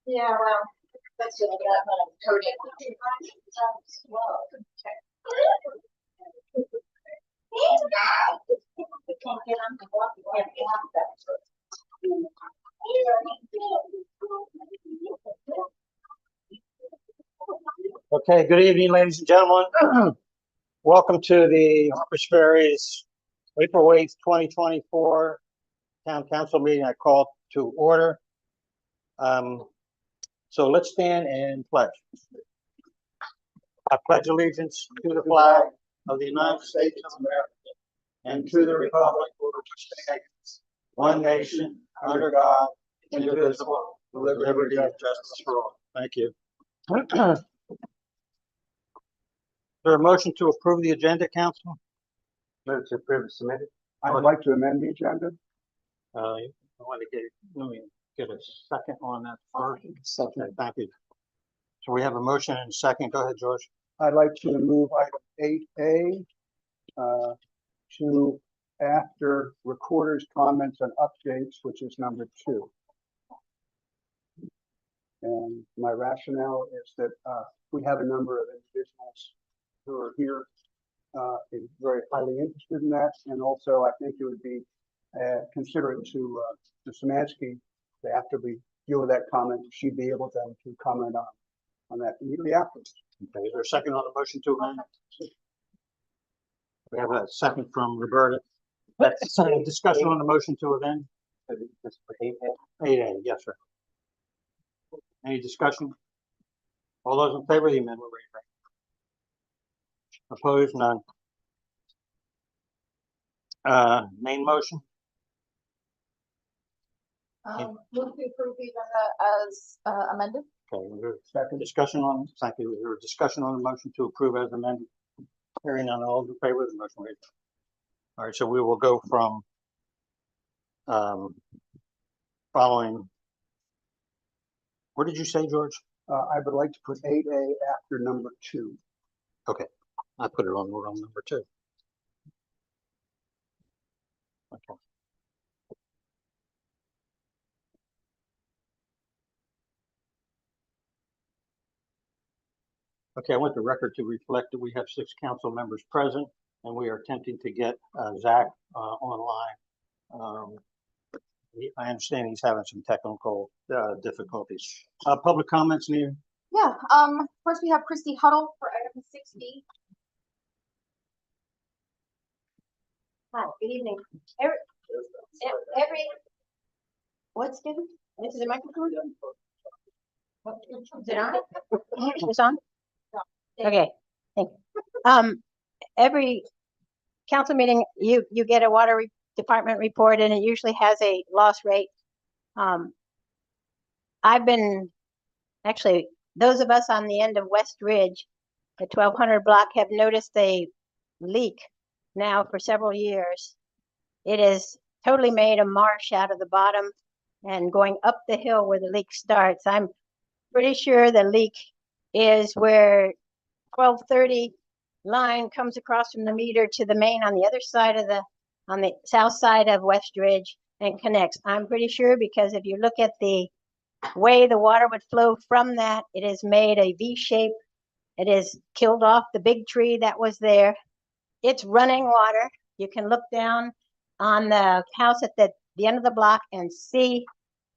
Yeah, well, that's what I got when I'm coding. Okay, good evening, ladies and gentlemen. Welcome to the Harpers Ferry's April 8th, 2024 Town Council meeting. I call to order. So let's stand and pledge. I pledge allegiance to the flag of the United States of America and to the republic for which it stands, one nation, under God, indivisible, with liberty and justice for all. Thank you. Is there a motion to approve the agenda, Council? Move to approve as submitted. I'd like to amend the agenda. I want to get a second on that first. Second. Thank you. So we have a motion and a second. Go ahead, George. I'd like to move item 8A to after recorders' comments and updates, which is number 2. And my rationale is that we have a number of individuals who are here very highly interested in that, and also I think it would be considerate to Szymanski to, after we deal with that comment, she'd be able to comment on that immediately afterwards. Okay, is there a second on the motion to amend? We have a second from Roberta. That's discussion on the motion to amend. 8A, yes, sir. Any discussion? All those in favor of the amendment, raise your hand. Opposed? None. Main motion. Move to approve these as amended. Okay, second discussion on. Thank you. Is there a discussion on the motion to approve as amended? Hearing none, all in favor of the motion, raise your hand. All right, so we will go from following. What did you say, George? I would like to put 8A after number 2. Okay, I put it on number 2. Okay. Okay, I want the record to reflect that we have 6 council members present, and we are attempting to get Zach online. I understand he's having some technical difficulties. Public comments, Nina? Yeah, first we have Christy Huddle for item 6B. Hi, good evening. What's good? This is a microphone? Is it on? It's on? Okay, thank you. Every council meeting, you get a water department report, and it usually has a loss rate. I've been, actually, those of us on the end of West Ridge, the 1200 block, have noticed a leak now for several years. It has totally made a marsh out of the bottom and going up the hill where the leak starts. I'm pretty sure the leak is where 1230 line comes across from the meter to the main on the other side of on the south side of West Ridge and connects. I'm pretty sure, because if you look at the way the water would flow from that, it has made a V shape. It has killed off the big tree that was there. It's running water. You can look down on the house at the end of the block and see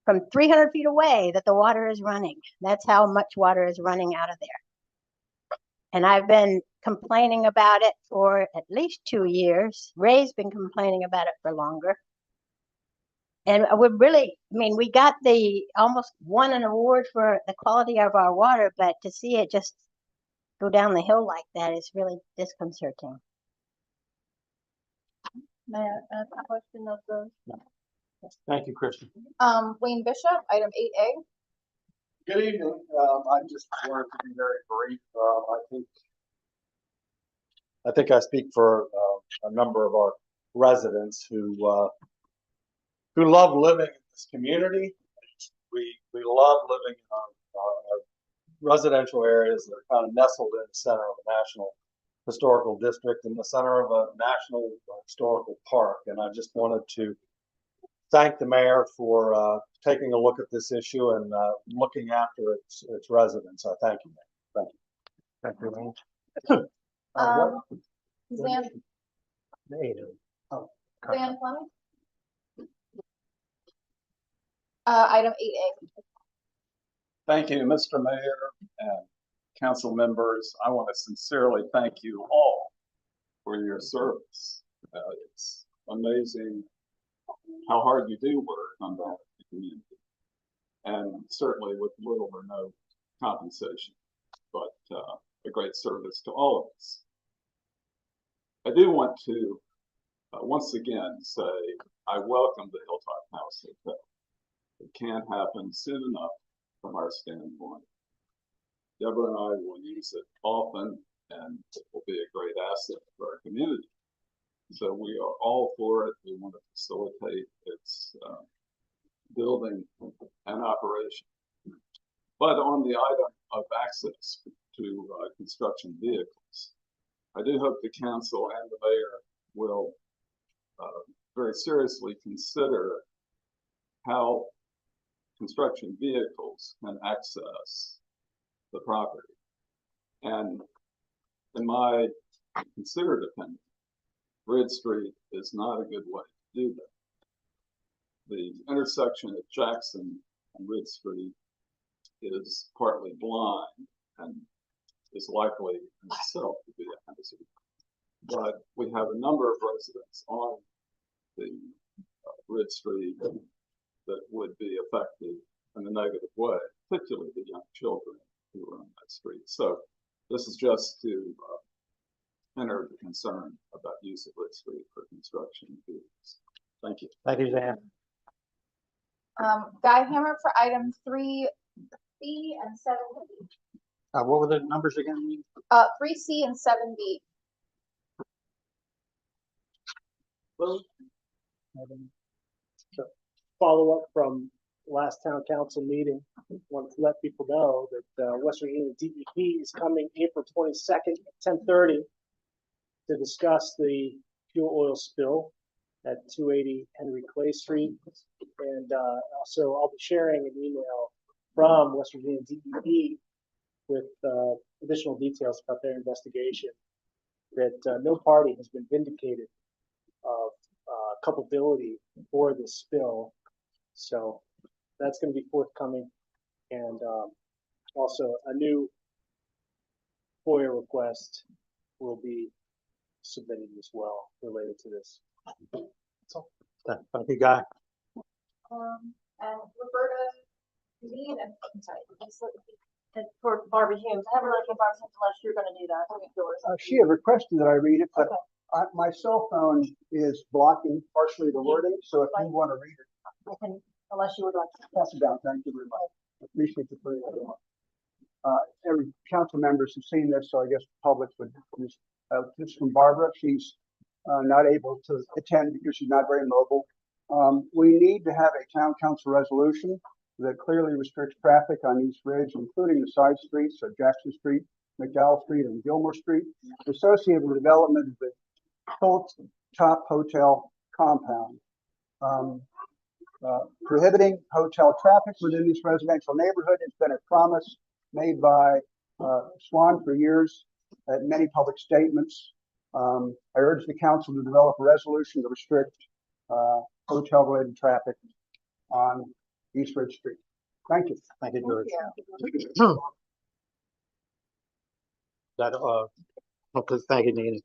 from 300 feet away that the water is running. That's how much water is running out of there. And I've been complaining about it for at least 2 years. Ray's been complaining about it for longer. And we're really, I mean, we got almost won an award for the quality of our water, but to see it just go down the hill like that is really disconcerting. May I ask a question of the, Thank you, Christian. Wayne Bishop, item 8A? Good evening. I just wanted to be very brief. I think I speak for a number of our residents who love living in this community. We love living in our residential areas that are kind of nestled in the center of a national historical district, in the center of a national historical park. And I just wanted to thank the mayor for taking a look at this issue and looking after its residents. I thank you, Mayor. Thank you. Thank you, Wayne. Zan, Oh, Zan Fleming? Item 8A. Thank you, Mr. Mayor and council members. I want to sincerely thank you all for your service. It's amazing how hard you do work on behalf of the community, and certainly with little or no compensation, but a great service to all of us. I do want to once again say I welcome the Hilltop House Hotel. It can't happen soon enough from our standpoint. Deborah and I will use it often, and it will be a great asset for our community. So we are all for it. We want to facilitate its building and operation. But on the item of access to construction vehicles, I do hope the council and the mayor will very seriously consider how construction vehicles can access the property. And in my considered opinion, Ridge Street is not a good way to do that. The intersection at Jackson and Ridge Street is partly blind and is likely in itself to be a hazard. But we have a number of residents on the Ridge Street that would be affected in a negative way, particularly the young children who are on that street. So this is just to enter the concern about use of Ridge Street for construction vehicles. Thank you. Thank you, Zan. Guy Hammer for item 3C and 7B. What were the numbers again? 3C and 7B. Follow up from last town council meeting, wanted to let people know that West Virginia DEP is coming April 22nd at 10:30 to discuss the fuel oil spill at 280 Henry Clay Street. And also I'll be sharing an email from West Virginia DEP with additional details about their investigation, that no party has been vindicated of culpability for this spill. So that's going to be forthcoming, and also a new FOIA request will be submitted as well related to this. Thank you, Guy. And Roberta Mead, I'm sorry, for Barbara Humes. I haven't looked at Barbara Humes unless you're going to do that. I think yours. She had requested that I read it, but my cell phone is blocking partially the wording, so if you want to read it. I can, unless you would like to. Pass it down. Thank you very much. I appreciate the putting it on. Every council members have seen this, so I guess the public would just, this is from Barbara. She's not able to attend because she's not very mobile. We need to have a town council resolution that clearly restricts traffic on East Ridge, including the side streets of Jackson Street, McDowell Street, and Gilmore Street, associated with the development of the Hilltop Hotel compound. Prohibiting hotel traffic within this residential neighborhood has been a promise made by Swan for years at many public statements. I urge the council to develop a resolution to restrict hotel-related traffic on East Ridge Street. Thank you. Thank you, George. That, okay, thank you, Nina.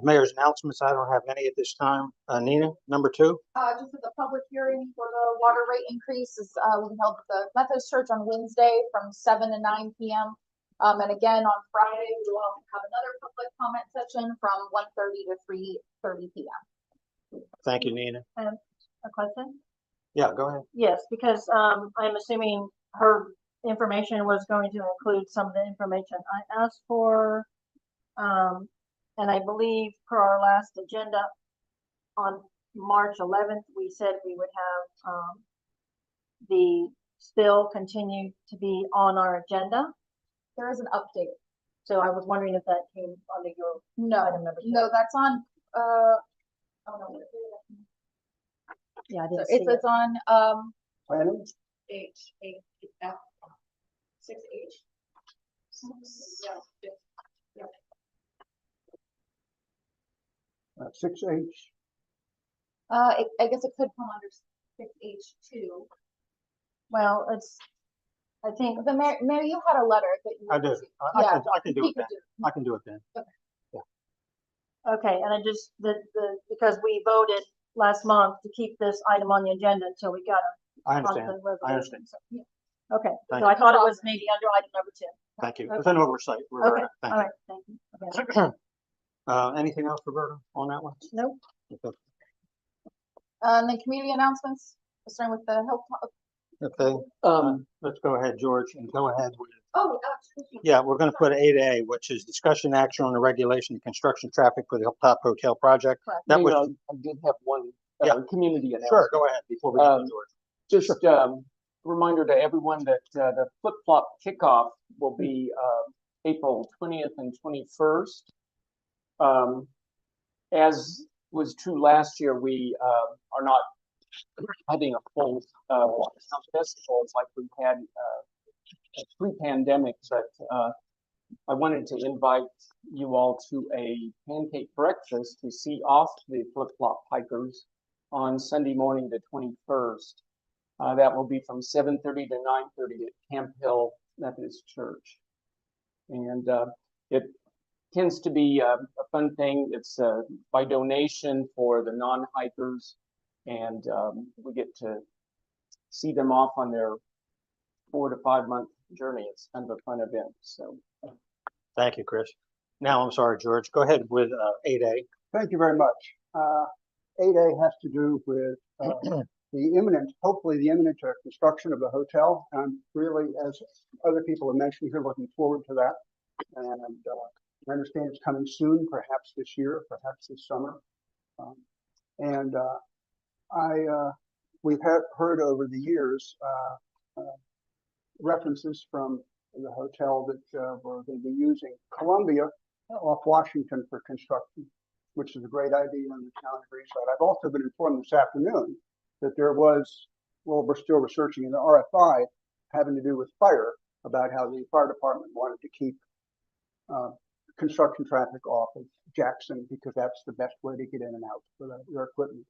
Mayor's announcements, I don't have any at this time. Nina, number 2? Just at the public hearing for the water rate increase is, will be held at the Methodist Church on Wednesday from 7 to 9 p.m. And again, on Friday, we will have another public comment session from 1:30 to 3:30 p.m. Thank you, Nina. A question? Yeah, go ahead. Yes, because, I'm assuming her information was going to include some of the information I asked for. And I believe per our last agenda on March 11th, we said we would have, the spill continue to be on our agenda. There is an update. So I was wondering if that came under your item number 2. No, that's on, oh no. Yeah, I So didn't see it. it's on, Planning, F, 6H. Yeah. 6H. I guess it could come under 6H2. Well, I think, The mayor, you had a letter that you. I do. received. I Yeah, can do he it could then. do I can do it then. okay, and I just, because we voted last month to keep this item on the agenda until we got I a understand. constant I resolution. understand. So, yeah. Okay, Thank so I you. thought it was maybe under item number 2. Thank you. Okay. It's an oversight. Okay, Thank all you. right, thank you. Okay. Anything else, Roberta, on that one? Nope. Okay. And then community announcements, starting with the health. Okay, let's go ahead, George, and go ahead with, Oh, yeah, we're gonna put 8A, which is discussion action on the regulation of construction traffic for the Hilltop Hotel project. That Mayor, was, I did have one, Yeah. community announcement. sure, go ahead, before we go to George. Just reminder to everyone that the flip flop kickoff will be April 20th and 21st. As was true last year, we are not having a full festival like we had pre-pandemic, but I wanted to invite you all to a pancake breakfast to see off the flip flop hikers on Sunday morning, the 21st. That will be from 7:30 to 9:30 at Camp Hill Methodist Church. And it tends to be a fun thing. It's by donation for the non-hikers, and we get to see them off on their 4 to 5 month journey. It's kind of a fun event. So Thank you, Chris. Now, I'm sorry, George, go ahead with 8A. Thank you very much. 8A has to do with hopefully the imminent construction of the hotel. I'm really, as other people have mentioned here, looking forward to that. And I understand it's coming soon, perhaps this year, perhaps this summer. We've heard over the years references from the hotel that we're going to be using Columbia off Washington for construction, which is a great idea, and the town agrees that. I've also been informed this afternoon that there was, well, we're still researching an RFI having to do with fire, about how the fire department wanted to keep construction traffic off of Jackson because that's the best way to get in and out for their equipment.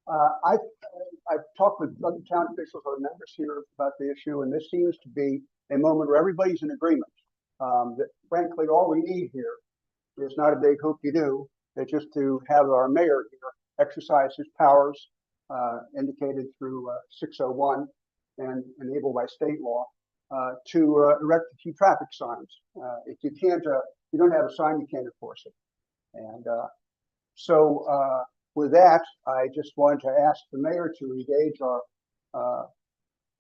I've talked with other town officials, other members here about the issue, and this seems to be a moment where everybody's in agreement that frankly all we need here is not a big hoop-de-doo, it's just to have our mayor here exercise his powers indicated through 601 and enabled by state law to erect a few traffic signs. If you can't, you don't have a sign, you can't enforce it. And so with that, I just wanted to ask the mayor to engage our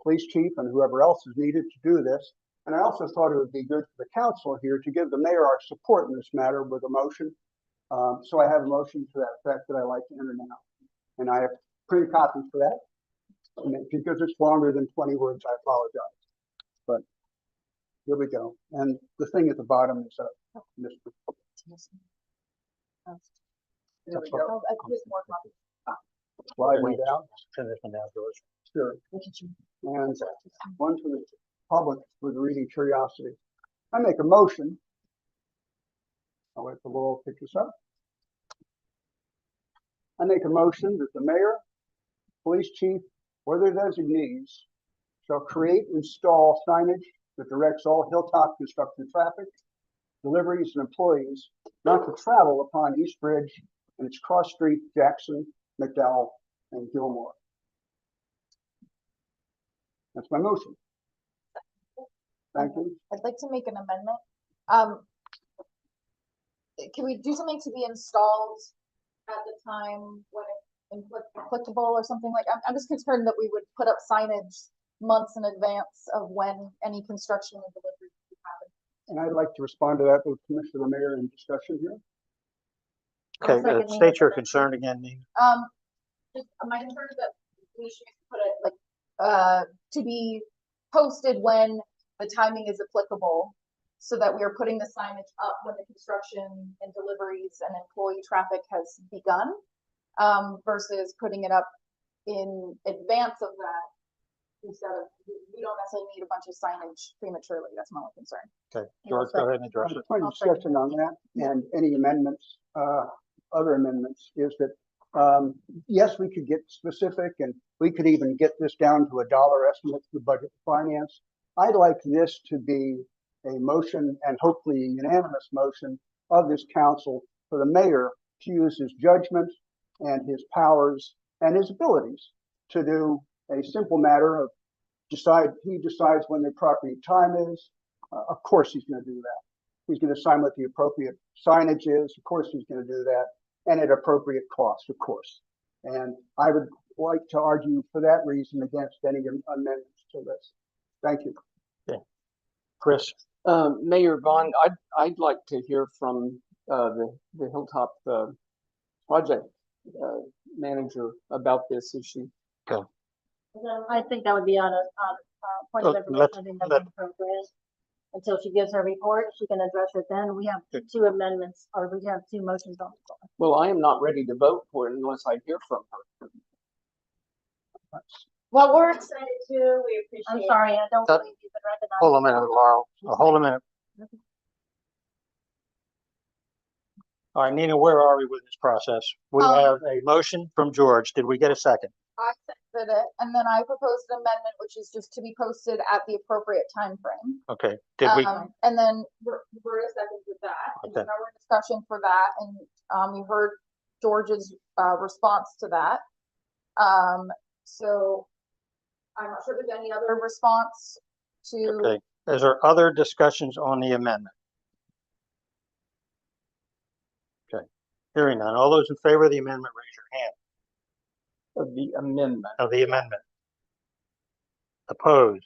police chief and whoever else is needed to do this. And I also thought it would be good for the council here to give the mayor our support in this matter with a motion. So I have a motion to that effect that I like to enter now. And I have printed copies for that. And because it's longer than 20 words, I apologize. But here we go. And the thing at the bottom is Mr. There we go. I get more copies. Slide one down. Turn this one down, George. Sure. And one for the public with reading curiosity. I make a motion. I'll wait for Laurel to pick this up. I make a motion that the mayor, police chief, or their designees shall create and install signage that directs all Hilltop construction traffic deliveries, and employees not to travel upon East Ridge and its cross street, Jackson, McDowell, and Gilmore. That's my motion. Thank you. I'd like to make an amendment. Can we do something to be installed at the time when it's applicable or something like, I'm just concerned that we would put up signage months in advance of when any construction and delivery would happen. And I'd like to respond to that with Commissioner Mayor in discussion here. I'll Okay, second state your Nina's concern again, Nina. Just my concern is that we should put it like, to be posted when the timing is applicable, so that we are putting the signage up when the construction and deliveries and employee traffic has begun, versus putting it up in advance of that. Instead of, we don't necessarily need a bunch of signage prematurely. That's my only concern. Okay, George, go ahead and address it. Point of discussion on that and any amendments, other amendments is that, yes, we could get specific and we could even get this down to a dollar estimate for the budget finance. I'd like this to be a motion and hopefully a unanimous motion of this council for the mayor to use his judgment and his powers and his abilities to do a simple matter of he decides when the appropriate time is. Of course he's going to do that. He's going to sign what the appropriate signage is. Of course he's going to do that. And at appropriate cost, of course. And I would like to argue for that reason against any amendments to this. Thank you. Chris? Mayor Vaughn, I'd like to hear from the Hilltop project manager about this issue. I think that would be on a point of Well, information. I think that's let- appropriate. Until she gives her report, she can address it then. We have Good. two amendments, or we have two motions on the floor. Well, I am not ready to vote for it unless I hear from her. Well, we're excited too. We appreciate. I'm sorry, I don't believe you can recognize. Hold a minute, Laurel. Hold a minute. All right, Nina, where are we with this process? We have a motion from George. Did we get a second? I seconded it, and then I proposed an amendment, which is just to be posted at the appropriate time frame. Okay, did we? And then Roberta seconded that, and then Okay. our discussion for that, and we heard George's response to that. So I'm not sure if there's any other response to. Okay, is there other discussions on the amendment? Okay, hearing none. All those in favor of the amendment, raise your hand. Of the amendment. Of the amendment. Opposed?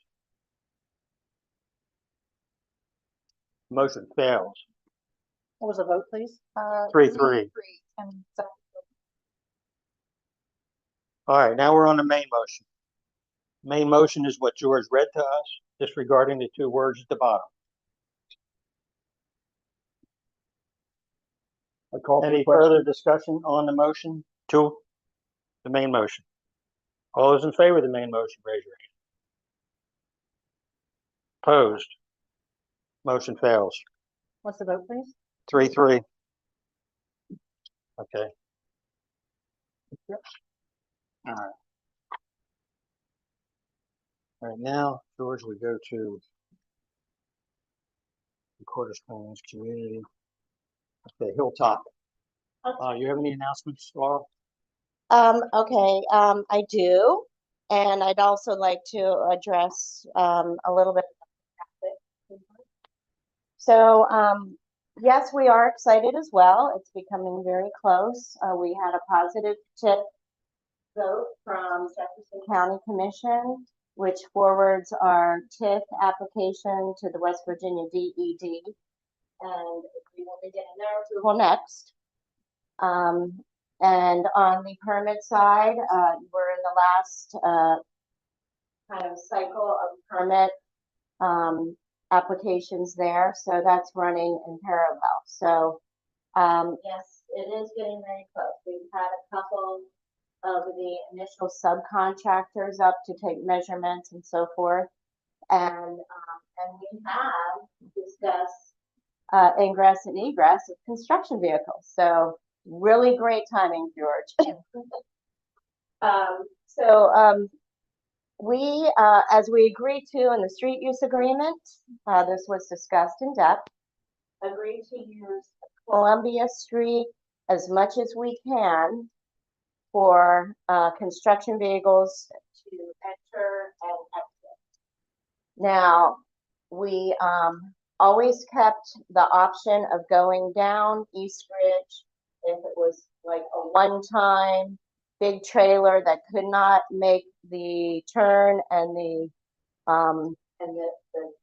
Motion fails. What was the vote, please? 3-3. And so, All right, now we're on the main motion. Main motion is what George read to us, disregarding the two words at the bottom. I call for the Any question. further discussion on the motion to the main motion? All those in favor of the main motion, raise your hand. Opposed? Motion fails. What's the vote, please? 3-3. Okay. All right. All right, now, George, we go to the Quarter Springs community. Okay, Hilltop. You have any announcements, Laura? Okay, I do. And I'd also like to address, a little bit. So, yes, we are excited as well. It's becoming very close. We had a positive tip vote from Jefferson County Commission, which forwards our TIF application to the West Virginia DED. And we will be getting their approval next. And on the permit side, we're in the last kind of cycle of permit applications there. So that's running in parallel. So yes, it is getting very close. We've had a couple of the initial subcontractors up to take measurements and so forth. And we have discussed ingress and egress of construction vehicles. So really great timing, George. We, as we agreed to in the street use agreement, this was discussed in depth. agree to use Columbia Street as much as we can for construction vehicles to enter and exit. Now, we always kept the option of going down East Ridge if it was like a one-time big trailer that could not make the turn and the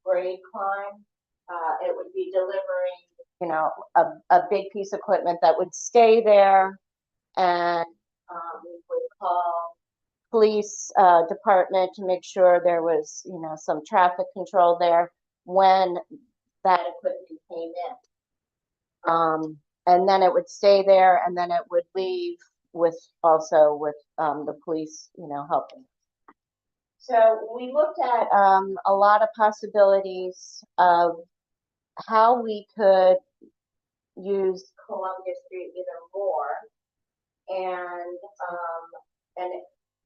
grade climb. It would be delivering, you know, a big piece of equipment that would stay there, and we would call police department to make sure there was, you know, some traffic control there when that equipment came in. And then it would stay there, and then it would leave with also with the police, you know, helping. So we looked at a lot of possibilities of how we could use Columbia Street even more, and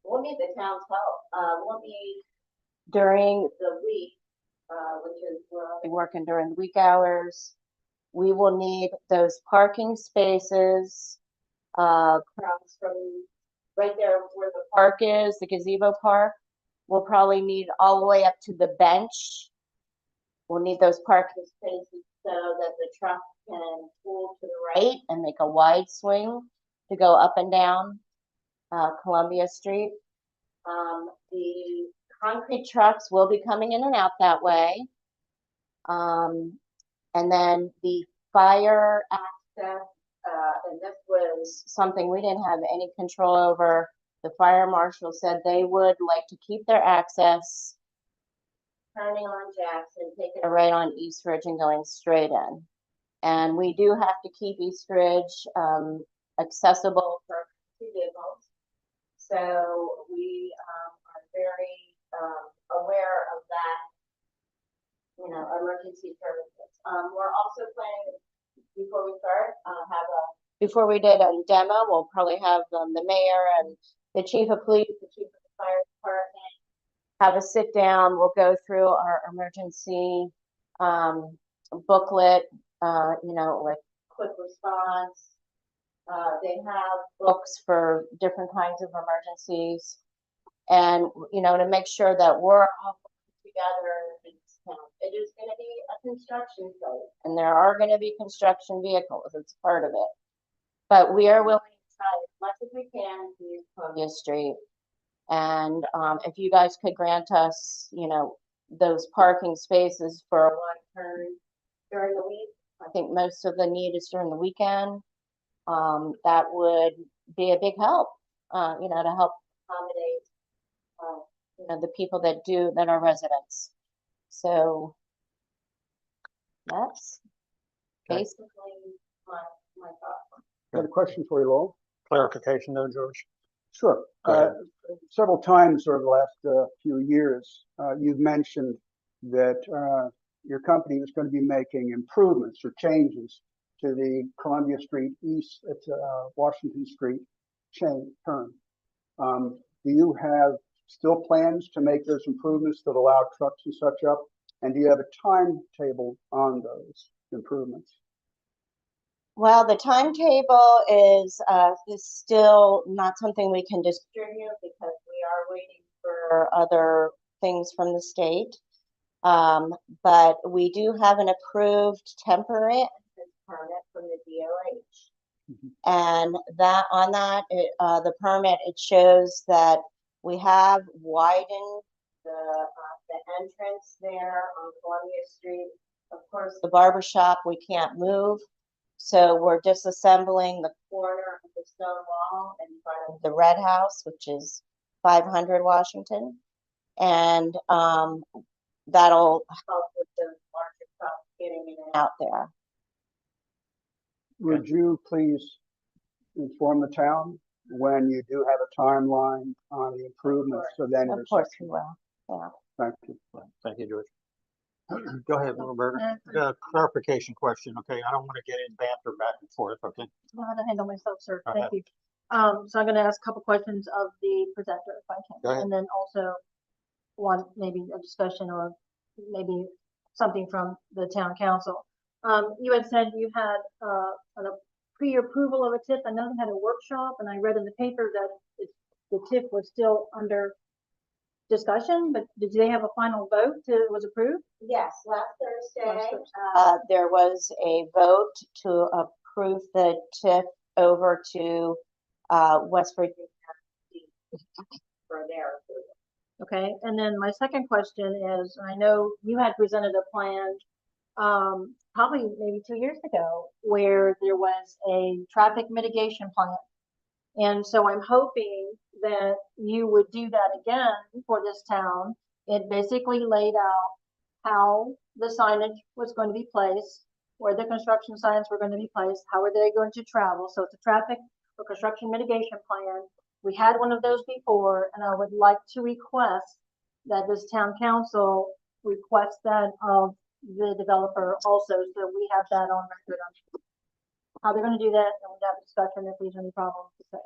we'll need the town's help. We'll need during the week, which is we're only working during the week hours. We will need those parking spaces across from right there where the park is, the gazebo park. We'll probably need all the way up to the bench. We'll need those parking spaces so that the truck can pull to the right and make a wide swing to go up and down Columbia Street. The concrete trucks will be coming in and out that way. And then the fire access, and this was something we didn't have any control over. The fire marshal said they would like to keep their access turning on Jackson, taking it right on East Ridge and going straight in. And we do have to keep East Ridge accessible for vehicles. So we are very aware of that, you know, emergency services. We're also planning, before we start, before we did a demo, we'll probably have the mayor and the chief of police, the chief of the fire department, have a sit down. We'll go through our emergency booklet, you know, like quick response. They have books for different kinds of emergencies, and, you know, to make sure that we're all together. It is going to be a construction site, and there are going to be construction vehicles. It's part of it. But we are willing to try as much as we can to use Columbia Street. And if you guys could grant us, you know, those parking spaces for one turn during the week, I think most of the need is during the weekend. That would be a big help, you know, to help accommodate, you know, the people that are residents. So that's basically my thought. Got a question for you, Lowell. Clarification though, George? Sure. Go ahead. Several times over the last few years, you've mentioned that your company was going to be making improvements or changes to the Columbia Street East, Washington Street turn. Do you have still plans to make those improvements that allow trucks and such up? And do you have a timetable on those improvements? Well, the timetable is still not something we can distribute because we are waiting for other things from the state. But we do have an approved temporary permit from the DOH. Mhm. And that on that, the permit, it shows that we have widened the entrance there on Columbia Street. Of course, the barber shop we can't move. So we're disassembling the corner of the stone wall in front of the Red House, which is 500 Washington. And that'll help with the larger trucks getting in and out there. Would you please inform the town when you do have a timeline on the improvements of that Of course intersection? we will, yeah. Thank you. Thank you, George. Go ahead, Roberta. Clarification question, okay? I don't want to get in banter back and forth, okay? I know how to handle myself, sir. Go Thank ahead. you. So I'm gonna ask a couple questions of the presenter if I Go can. ahead. And then also maybe a discussion or maybe something from the town council. You had said you had, a pre-approval of a TIF. I know they had a workshop and I read in the paper that the TIF was still under discussion, but did they have a final vote to, was approved? Yes, last Thursday, Thursday. there was a vote to approve the TIF over to, West Virginia for their approval. Okay, and then my second question is, I know you had presented a plan, probably maybe 2 years ago, where there was a traffic mitigation plan. And so I'm hoping that you would do that again for this town. It basically laid out how the signage was going to be placed, where the construction signs were going to be placed, how are they going to travel. So it's a traffic or construction mitigation plan. We had one of those before, and I would like to request that this town council request that of the developer also, so we have that on record on how they're gonna do that, and we have a discussion if there's any problems to say.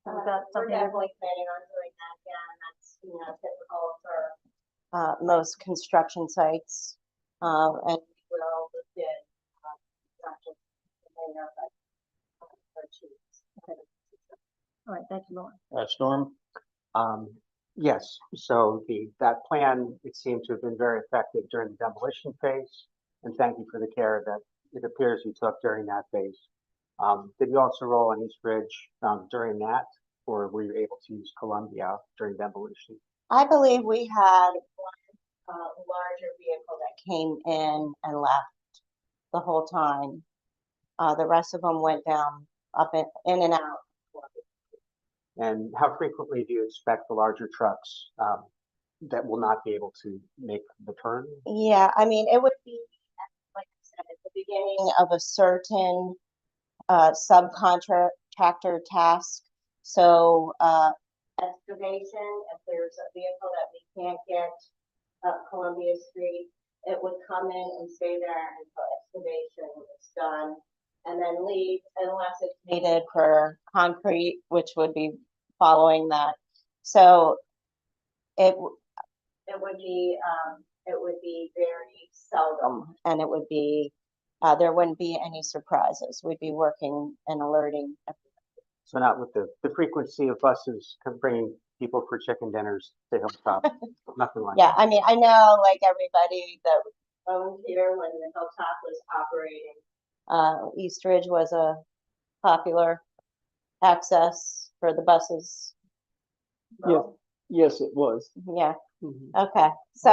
So is that We're something that- definitely planning on doing that again. That's, typical for, most construction sites. And we will look at, not just the mayor, but, our chiefs. All right, thank you, Lauren. Norm? Yes, so that plan, it seemed to have been very effective during the demolition phase. And thank you for the care that it appears you took during that phase. Did you also roll on East Ridge, during that, or were you able to use Columbia during demolition? I believe we had one, larger vehicle that came in and left the whole time. The rest of them went down, up in and out. And how frequently do you expect the larger trucks, that will not be able to make the turn? Yeah, I mean, it would be, like I said, at the beginning of a certain subcontractor task. So excavation, if there's a vehicle that we can't get up Columbia Street, it would come in and stay there until excavation is done, and then leave unless it's needed for concrete, which would be following that. So it would be very seldom, and it would be there wouldn't be any surprises. We'd be working and alerting. So not with the frequency of buses bringing people for chicken dinners to Hilltop, nothing like Yeah, that. I mean, I know like everybody that owned here when the Hilltop was operating, East Ridge was a popular access for the buses. Yeah. Yes, it was. Yeah, Mhm. okay, so,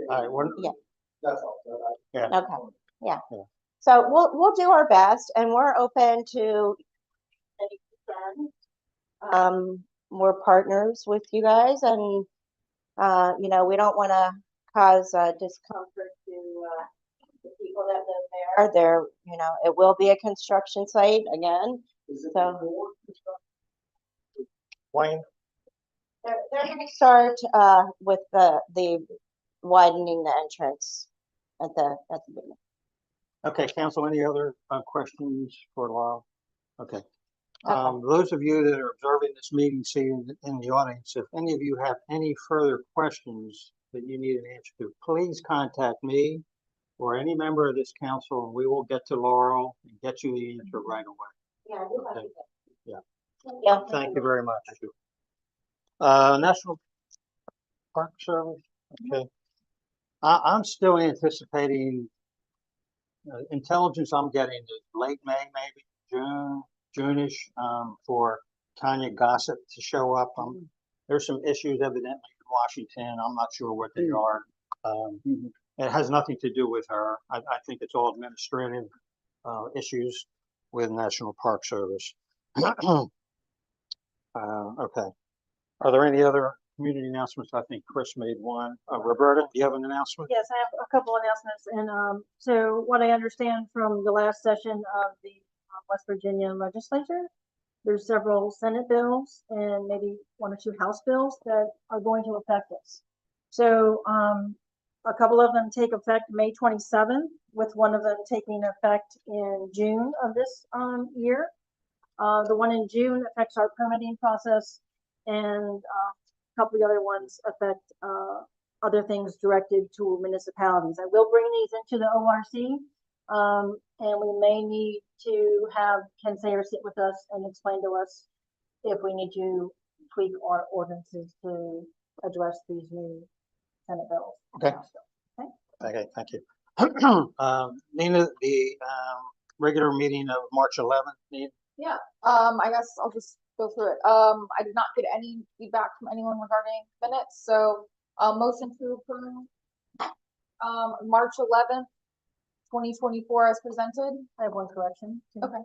All right, Yeah. That's all. Yeah. okay, yeah. Yeah. So we'll do our best, and we're open to any concerns. We're partners with you guys, and we don't want to cause discomfort to the people that live there. There, it will be a construction site again. So Wayne? they're gonna start with the widening the entrance at the beginning. Okay, council, any other questions for Laurel? Okay. Okay. Those of you that are observing this meeting, sitting in the audience, if any of you have any further questions that you need an answer to, please contact me or any member of this council, and we will get to Laurel and get you the answer right away. Yeah, we'll have Okay. to- Yeah. Yeah. Thank you very much. National Park Service, okay. I'm still anticipating, intelligence I'm getting is late May, maybe June-ish, for Tanya Gossett to show up. There's some issues evidently in Washington. I'm not sure what they are. It has nothing to do with her. I think it's all administrative, issues with National Park Service. Okay. Are there any other community announcements? I think Chris made one. Roberta, do you have an announcement? Yes, I have a couple announcements, and so what I understand from the last session of the West Virginia legislature, there's several Senate bills and maybe 1 or 2 House bills that are going to affect us. So a couple of them take effect May 27th, with one of them taking effect in June of this year. The one in June affects our permitting process, and couple of the other ones affect, other things directed to municipalities. I will bring these into the ORC. And we may need to have Ken Sayer sit with us and explain to us if we need to tweak our ordinances to address these new Senate bills. Okay. Okay, thank you. Nina, the regular meeting of March 11th, Nina? Yeah, I guess I'll just go through it. I did not get any feedback from anyone regarding minutes, so, motion to approve. March 11th, 2024 as presented. I have one correction. too. Okay.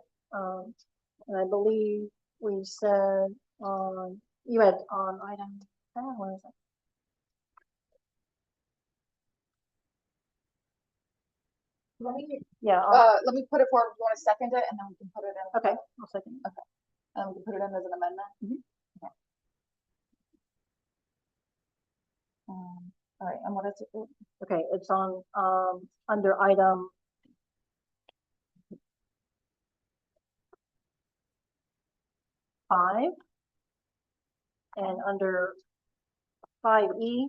And I believe we said on, you had on item, where is it? Yeah, Let me put it forward. You want to second it and then we can put it in. okay, I'll second. And we can put it in as an amendment. Okay. All right, and what is it? Okay, it's on, under item 5. And under 5E,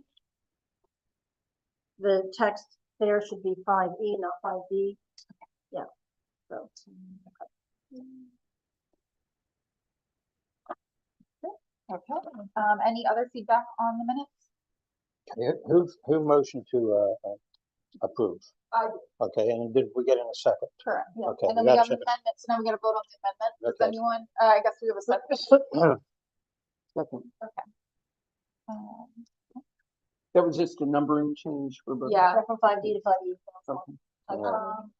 the text there should be 5E, not 5D. Yeah, so. Okay, any other feedback on the minutes? Who motioned to approve? I did. Okay, and did we get in a second? Correct, yeah. Okay, And then we we got a have the second. amendments, and then we gotta vote on the amendment. Does Okay. anyone, I guess we have a second. Second. Um, That was just a numbering change, Roberta? Yeah. From 5D to 5E. Okay.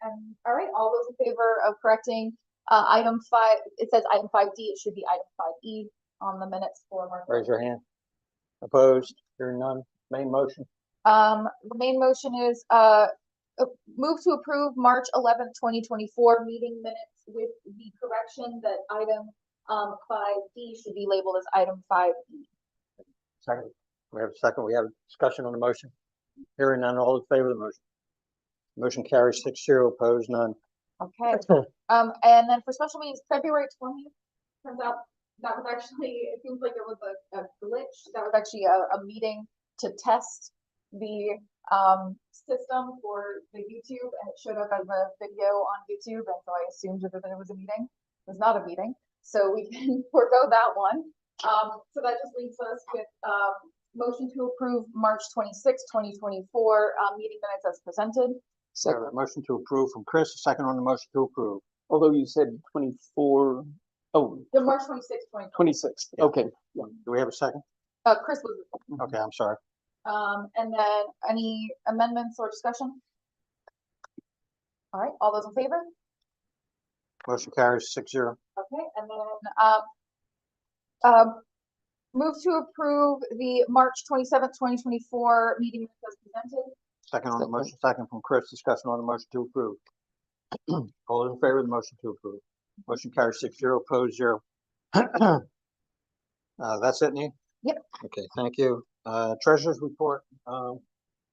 And, all right, all those in favor of correcting, item 5, it says item 5D, it should be item 5E on the minutes for March. Raise your hand. Opposed? Hearing none. Main motion. The main motion is, move to approve March 11th, 2024 meeting minutes with the correction that item, 5D should be labeled as item 5E. Second. We have a second. We have a discussion on the motion. Hearing none. All in favor of the motion? Motion carries 6-0. Opposed? None. Okay, and then for special meetings, February 20th, turns out that was actually, it seems like it was a glitch. That was actually a meeting to test the system for the YouTube, and it showed up as a video on YouTube, and so I assumed that it was a meeting. It was not a meeting, so we can forego that one. So that just leaves us with motion to approve March 26, 2024 meeting minutes as presented. Second. Motion to approve from Chris. A second on the motion to approve. Although you said 24, oh, The March 26, 2024. 26, Yeah. okay. Do we have a second? Chris was, Okay, I'm sorry. and then any amendments or discussion? All right, all those in favor? Motion carries 6-0. Okay, and then, move to approve the March 27th, 2024 meeting minutes as presented. Second on the Second. motion. Second from Chris. Discussion on the motion to approve. All in favor of the motion to approve? Motion carries 6-0. Opposed? 0. That's it, Nate? Yep. Okay, thank you. Treasurer's report.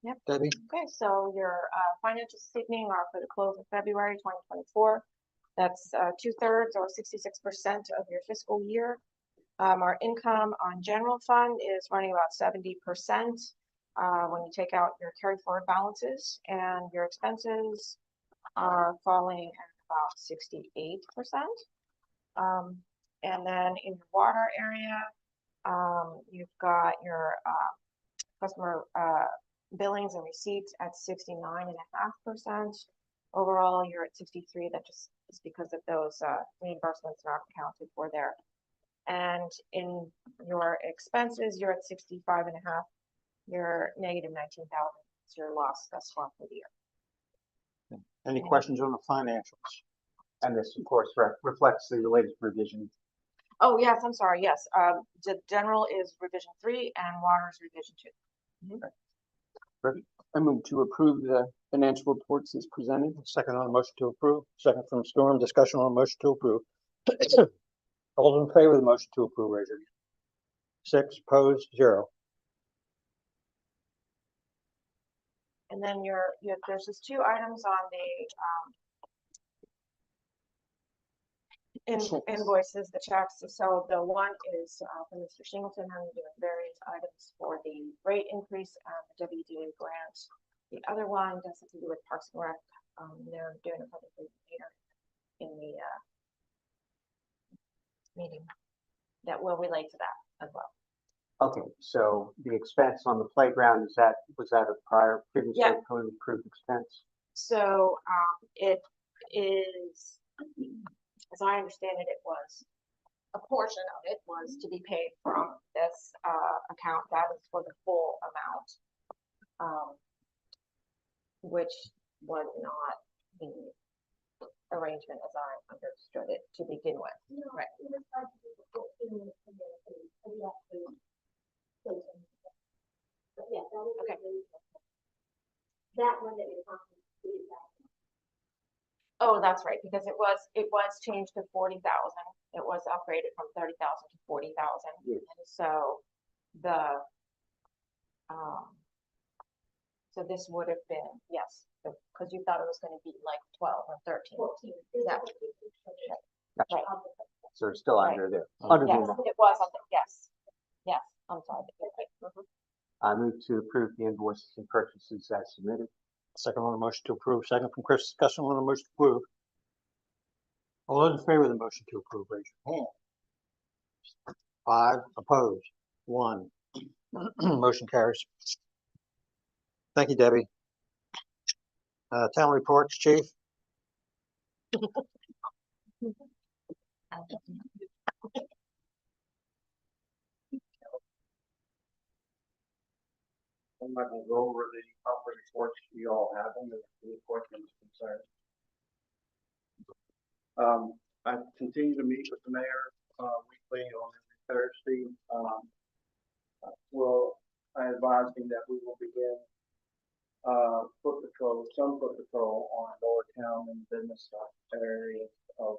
Yep. Debbie? Okay, so your financials this evening are for the close of February 2024. That's 2/3 or 66% of your fiscal year. Our income on general fund is running about 70% when you take out your carry forward balances, and your expenses are falling at about 68%. And then in the water area, you've got your customer billings and receipts at 69.5%. Overall, you're at 63. That just is because of those reimbursements not accounted for there. And in your expenses, you're at 65.5. You're negative 19,000. It's your loss thus far for the year. Any questions on the financials? And this, of course, reflects the latest revision. Oh, yes, I'm sorry. Yes, the general is revision 3 and water is revision 2. I move to approve the financial reports as presented. Second on the motion to approve. Second from Storm. Discussion on the motion to approve. All those in favor of the motion to approve, raise your hand. 6, opposed, 0. And then there's just 2 items on invoices, the checks. So the one is for Mr. Singleton, having doing various items for the rate increase and the WDA grant. The other one does have to do with Parks and Rec. They're doing a public later in the meeting that will relate to that as well. Okay, so the expense on the playground, was that a prior, previously Yeah. approved expense? So it is, as I understand it, it was a portion of it was to be paid from this account. That is for the full amount, which was not the arrangement as I understood it to begin with. Right. Okay. That one that you're talking about. Oh, that's right, because it was changed to 40,000. It was upgraded from 30,000 to 40,000. Yes. And so the so this would have been, yes, because you thought it was going to be like 12 or 13. 14. Yeah. Gotcha. Right. So it's still Right. under there. Under the Yes, amount. it was, yes, yes, I'm sorry. Mhm. I move to approve the invoices and purchases as submitted. Second on the motion to approve, second from Chris, discussion on the motion to approve. All those in favor of the motion to approve, raise your hand. 5 opposed, 1. Motion carries. Thank you, Debbie. Town reports, chief. I'm not gonna go over the operating reports you all have, and any questions, concerns. I continue to meet with the mayor, weekly on every Thursday. Well, I advised him that we will begin, some foot patrol on Lower Town and business areas of,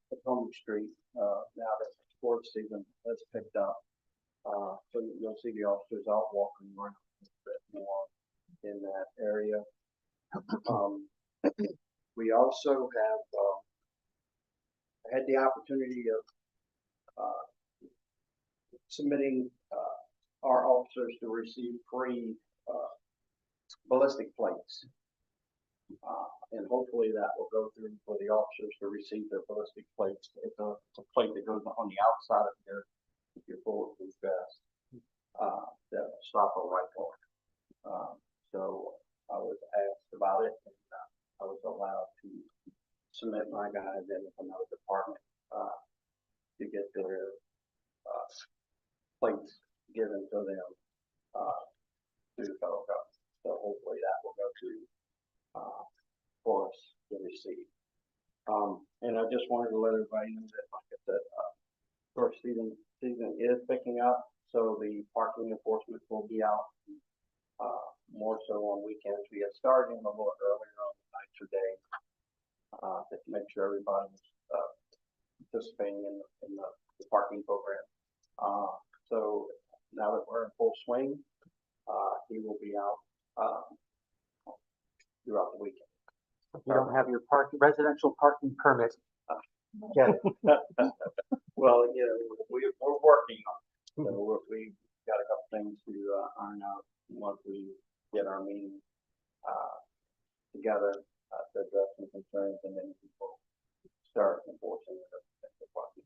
Potomac Street, now that sports season has picked up. So you'll see the officers out walking around a bit more in that area. We also have, had the opportunity of, submitting, our officers to receive free, ballistic plates. And hopefully that will go through for the officers to receive their ballistic plates. It's a plate that goes on the outside of your bulletproof vest, that will stop a rifle. So I was asked about it, and I was allowed to submit my guys in from another department, to get their, plates given to them, through the federal government. So hopefully that will go to, for us to receive. And I just wanted to let everybody know that, like I said, first season is picking up, so the parking enforcement will be out, more so on weekends. We are starting a little earlier on the nights or days, to make sure everybody's, participating in the parking program. So now that we're in full swing, he will be out, throughout the weekend. If you don't have your residential parking permit, get it. Well, we're working on it. So we got a couple things to iron out once we get our meeting together to address some concerns, and then people start enforcing the parking.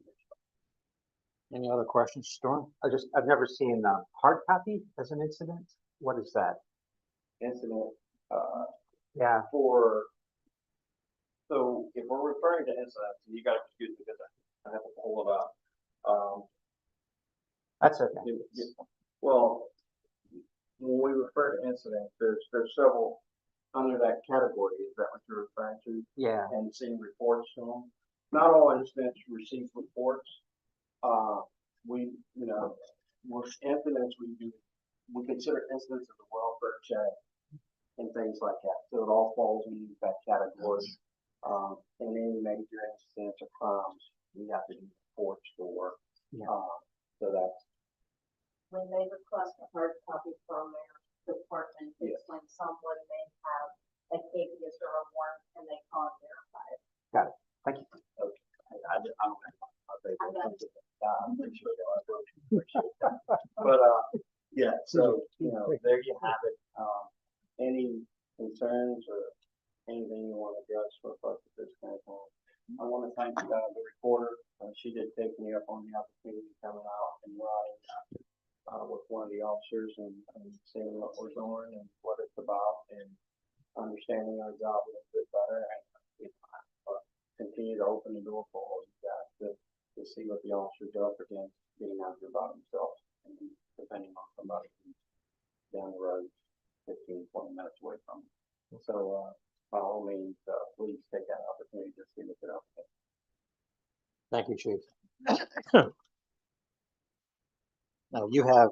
Any other questions, Storm? I've never seen hard copy as an incident. What is that? Incident Yeah, so if we're referring to incidents, you gotta excuse me because I have to pull it up. that's okay. Well, when we refer to incidents, there's several under that category. Is that what you're referring to? Yeah, And seeing reports to them. Not all incidents receive reports. Most incidents we consider incidents of the welfare check and things like that. So it all falls into that category. And any major incidents or crimes, we have to do reports for. Yeah. So that's, When they request a hard copy from their department, it's when someone may have a habeas or a warrant and they call and verify it. got it. Thank you. But, yeah, so, there you have it. Any concerns or anything you want to address for us at this kind of time? I want to thank the reporter. She did take me up on the opportunity coming out and riding with one of the officers and seeing what we're doing and what it's about and understanding our job a little bit better and continue to open the door for all you guys to see what the officers are up against, getting out there by themselves and depending on somebody who's down the road 15, 20 minutes away from them. So, by all means, please take that opportunity to see what they're up against. Thank you, Chief. Now, you have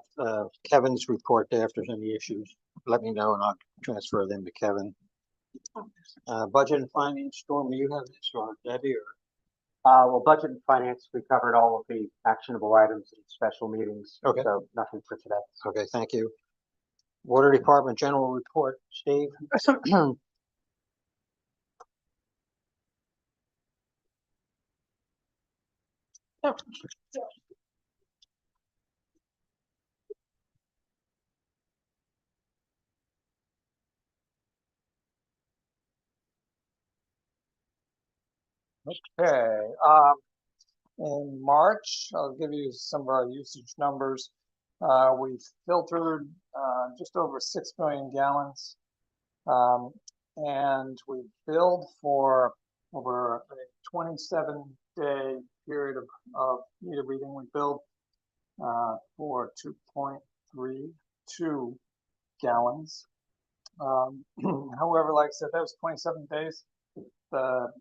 Kevin's report there. If there's any issues, let me know and I'll transfer them to Kevin. Budget and finance, Storm, you have this, or Debbie, or? Well, budget and finance, we covered all of the actionable items in special meetings. Okay. So nothing for today. Okay, thank you. Water Department General Report, Steve. Okay, in March, I'll give you some of our usage numbers. We filtered just over 6 million gallons, and we billed for over a 27-day period of meter reading. We billed for 2.32 gallons. However, like I said, that was 27 days. The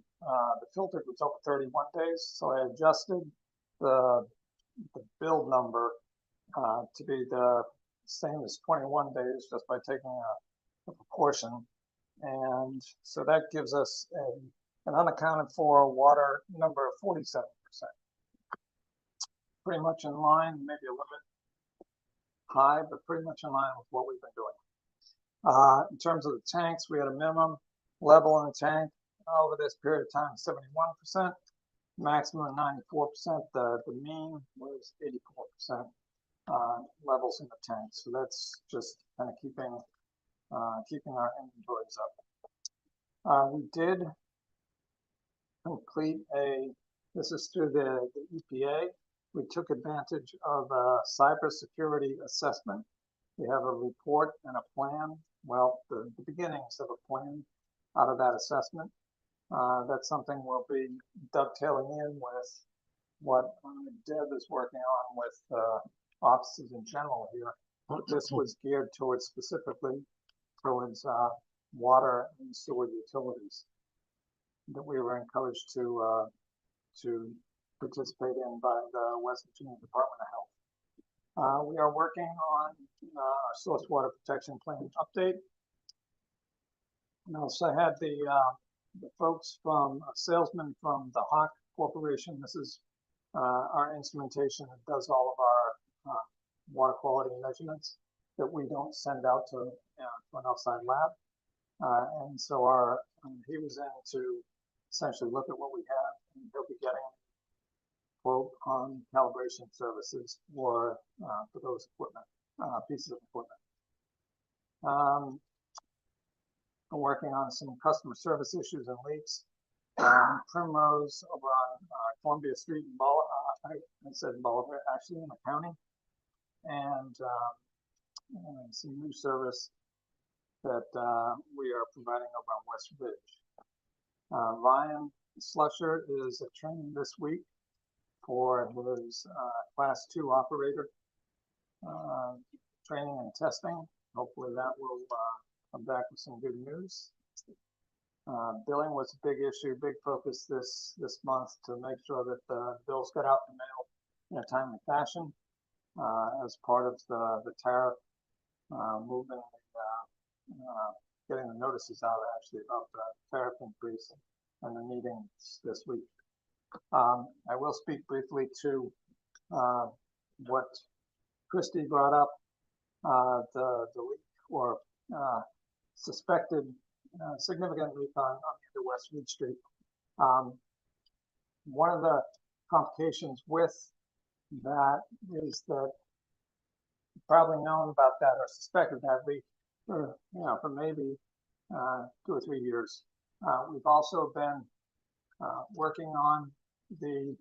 filtered was over 31 days, so I adjusted the build number to be the same as 21 days just by taking a proportion. And so that gives us an unaccounted for water number of 47%. Pretty much in line, maybe a little bit high, but pretty much in line with what we've been doing. In terms of the tanks, we had a minimum level in the tank over this period of time, 71%, maximum 94%. The mean was 84% levels in the tank. So that's just kind of keeping our inventories up. We did complete this is through the EPA. We took advantage of a cybersecurity assessment. We have a report and a plan. Well, the beginnings of a plan out of that assessment. That's something we'll be dovetailing in with what Deb is working on with offices in general here. This was geared towards specifically towards water and sewer utilities that we were encouraged to participate in by the West Virginia Department of Health. We are working on our source water protection plan update. And also I had the folks from a salesman from the Hawk Corporation. This is our instrumentation that does all of our water quality measurements that we don't send out to an outside lab. And so he was in to essentially look at what we have, and he'll be getting quote on calibration services for those equipment pieces of equipment. I'm working on some customer service issues and leaks. Primrose over on Columbia Street in Bolivar, actually in the county, and some new service that we are providing over on West Ridge. Ryan Slusher is at training this week for his Class 2 operator training and testing. Hopefully that will come back with some good news. Billing was a big issue, big focus this month to make sure that the bills got out in the mail in a timely fashion as part of the tariff movement, getting the notices out actually about the tariff increase and the meetings this week. I will speak briefly to what Christy brought up, the leak or suspected significant leak on the West Ridge Street. One of the complications with that is that you've probably known about that or suspected that for, for maybe 2 or 3 years. We've also been working on the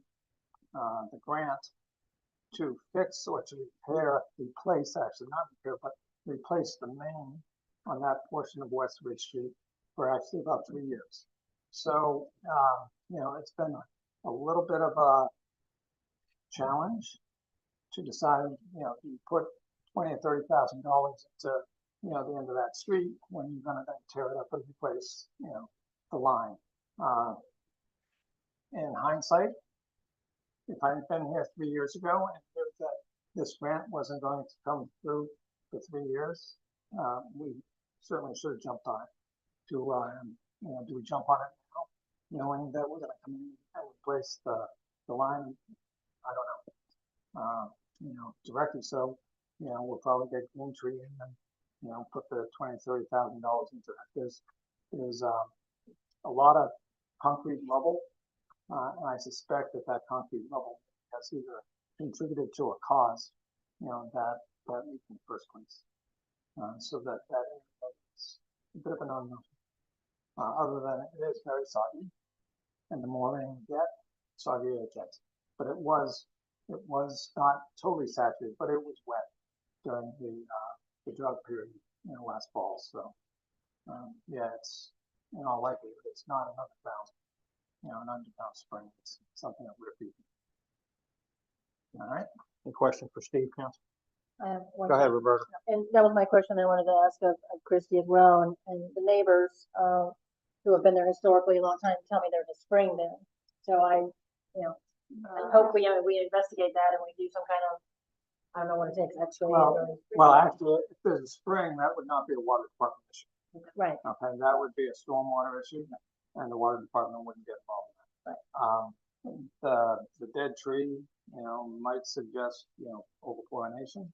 grant to fix or to replace, actually not repair, but replace the main on that portion of West Ridge Street for actually about 3 years. So, it's been a little bit of a challenge to decide, you put $20,000 or $30,000 into, the end of that street when you're going to then tear it up and replace, the line. In hindsight, if I had been here 3 years ago and knew that this grant wasn't going to come through for 3 years, we certainly should have jumped on it. Do we jump on it now, knowing that we're going to come in and replace the line? I don't know. Directly so, we'll probably get Green Tree and then, put the $20,000, $30,000 into that. There's a lot of concrete rubble. And I suspect that concrete rubble has either contributed to a cause, that leak in the first place. So that is a bit of an unknown. Other than it is very soggy, and the more rain you get, soggier it gets. But it was not totally saturated, but it was wet during the drought period, last fall. So it's in all likelihood it's not an underground. An underground spring. It's something that we're feeding. All right. Any question for Steve, Council? I have one Go ahead, question. Roberta. And that was my question I wanted to ask of Christie as well, and the neighbors who have been there historically a long time tell me there's a spring there. So I hope we investigate that and we do some kind of, I don't know what it takes, X-ray. Well, actually, if there's a spring, that would not be a water department issue. Right. Okay, that would be a stormwater issue, and the water department wouldn't get involved in that. Right. The dead tree, might suggest, over-chlorination.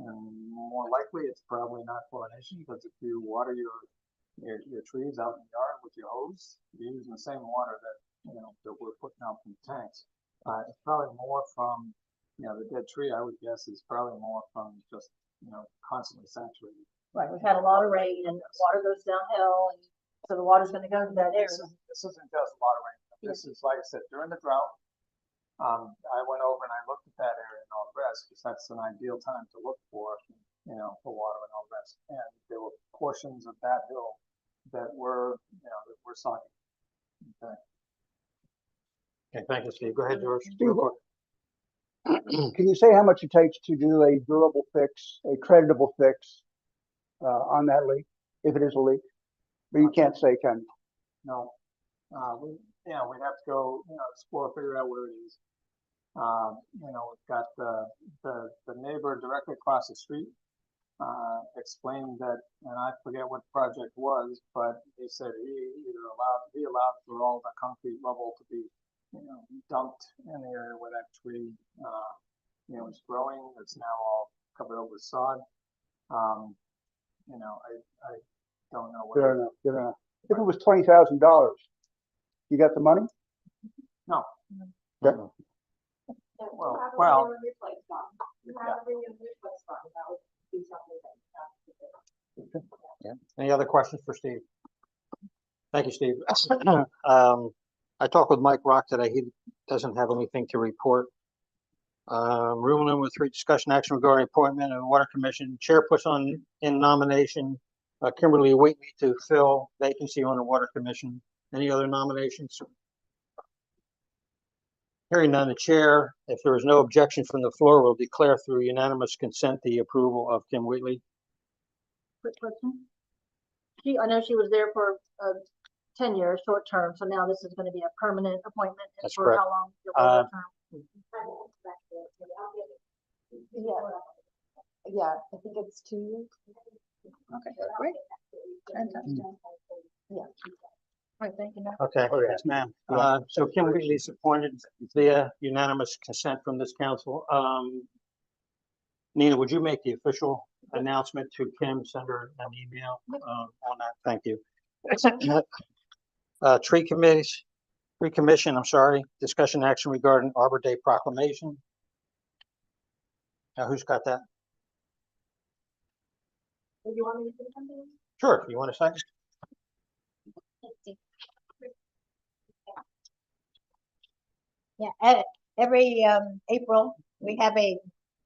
And more likely, it's probably not chlorination, because if you water your trees out in the yard with your hose, you're using the same water that we're putting out from the tanks. It's probably more from, the dead tree, I would guess, is probably more from just, constantly saturated. Right. We've had a lot of rain and water goes downhill, and so the water's going to go to that area. This isn't just a lot of rain. This is, like I said, during the drought. I went over and I looked at that area and all the rest, because that's an ideal time to look for, for water and all the rest. And there were portions of that hill that were, soggy. Okay. Okay, thank you, Steve. Go ahead, George. Steve, can you say how much it takes to do a durable fix, a creditable fix on that leak, if it is a leak? But you can't say, can you? No. We'd have to go, explore, figure out where it is. We've got the neighbor directly across the street explained that, and I forget what the project was, but he said he allowed for all the concrete rubble to be, dumped in the area where that tree, is growing. It's now all covered over with sod. I don't know. Fair enough. Fair enough. If it was $20,000, you got the money? No. Okay. Well. Yeah. Any other questions for Steve? Thank you, Steve. I talked with Mike Rock today. He doesn't have anything to report. Rule number 3, discussion action regarding appointment of Water Commission. Chair puts in nomination Kimberly Whately to fill vacancy on the Water Commission. Any other nominations? Hearing none, the chair, if there is no objection from the floor, will declare through unanimous consent the approval of Kim Whately. Quick question. I know she was there for 10 years, short term, so now this is going to be a permanent appointment. And That's for correct. how long? Term? Yeah, I think it's 2 years. Okay, great. Fantastic. Yeah. All right, thank you. Okay, yes, ma'am. So Kim Whately is appointed via unanimous consent from this council. Nina, would you make the official announcement to Kim, send her an email on that? Thank you. Tree commission, discussion action regarding Arbor Day proclamation. Now, who's got that? Do you want me to say something? Sure, you want to say? Yeah, every April, we have a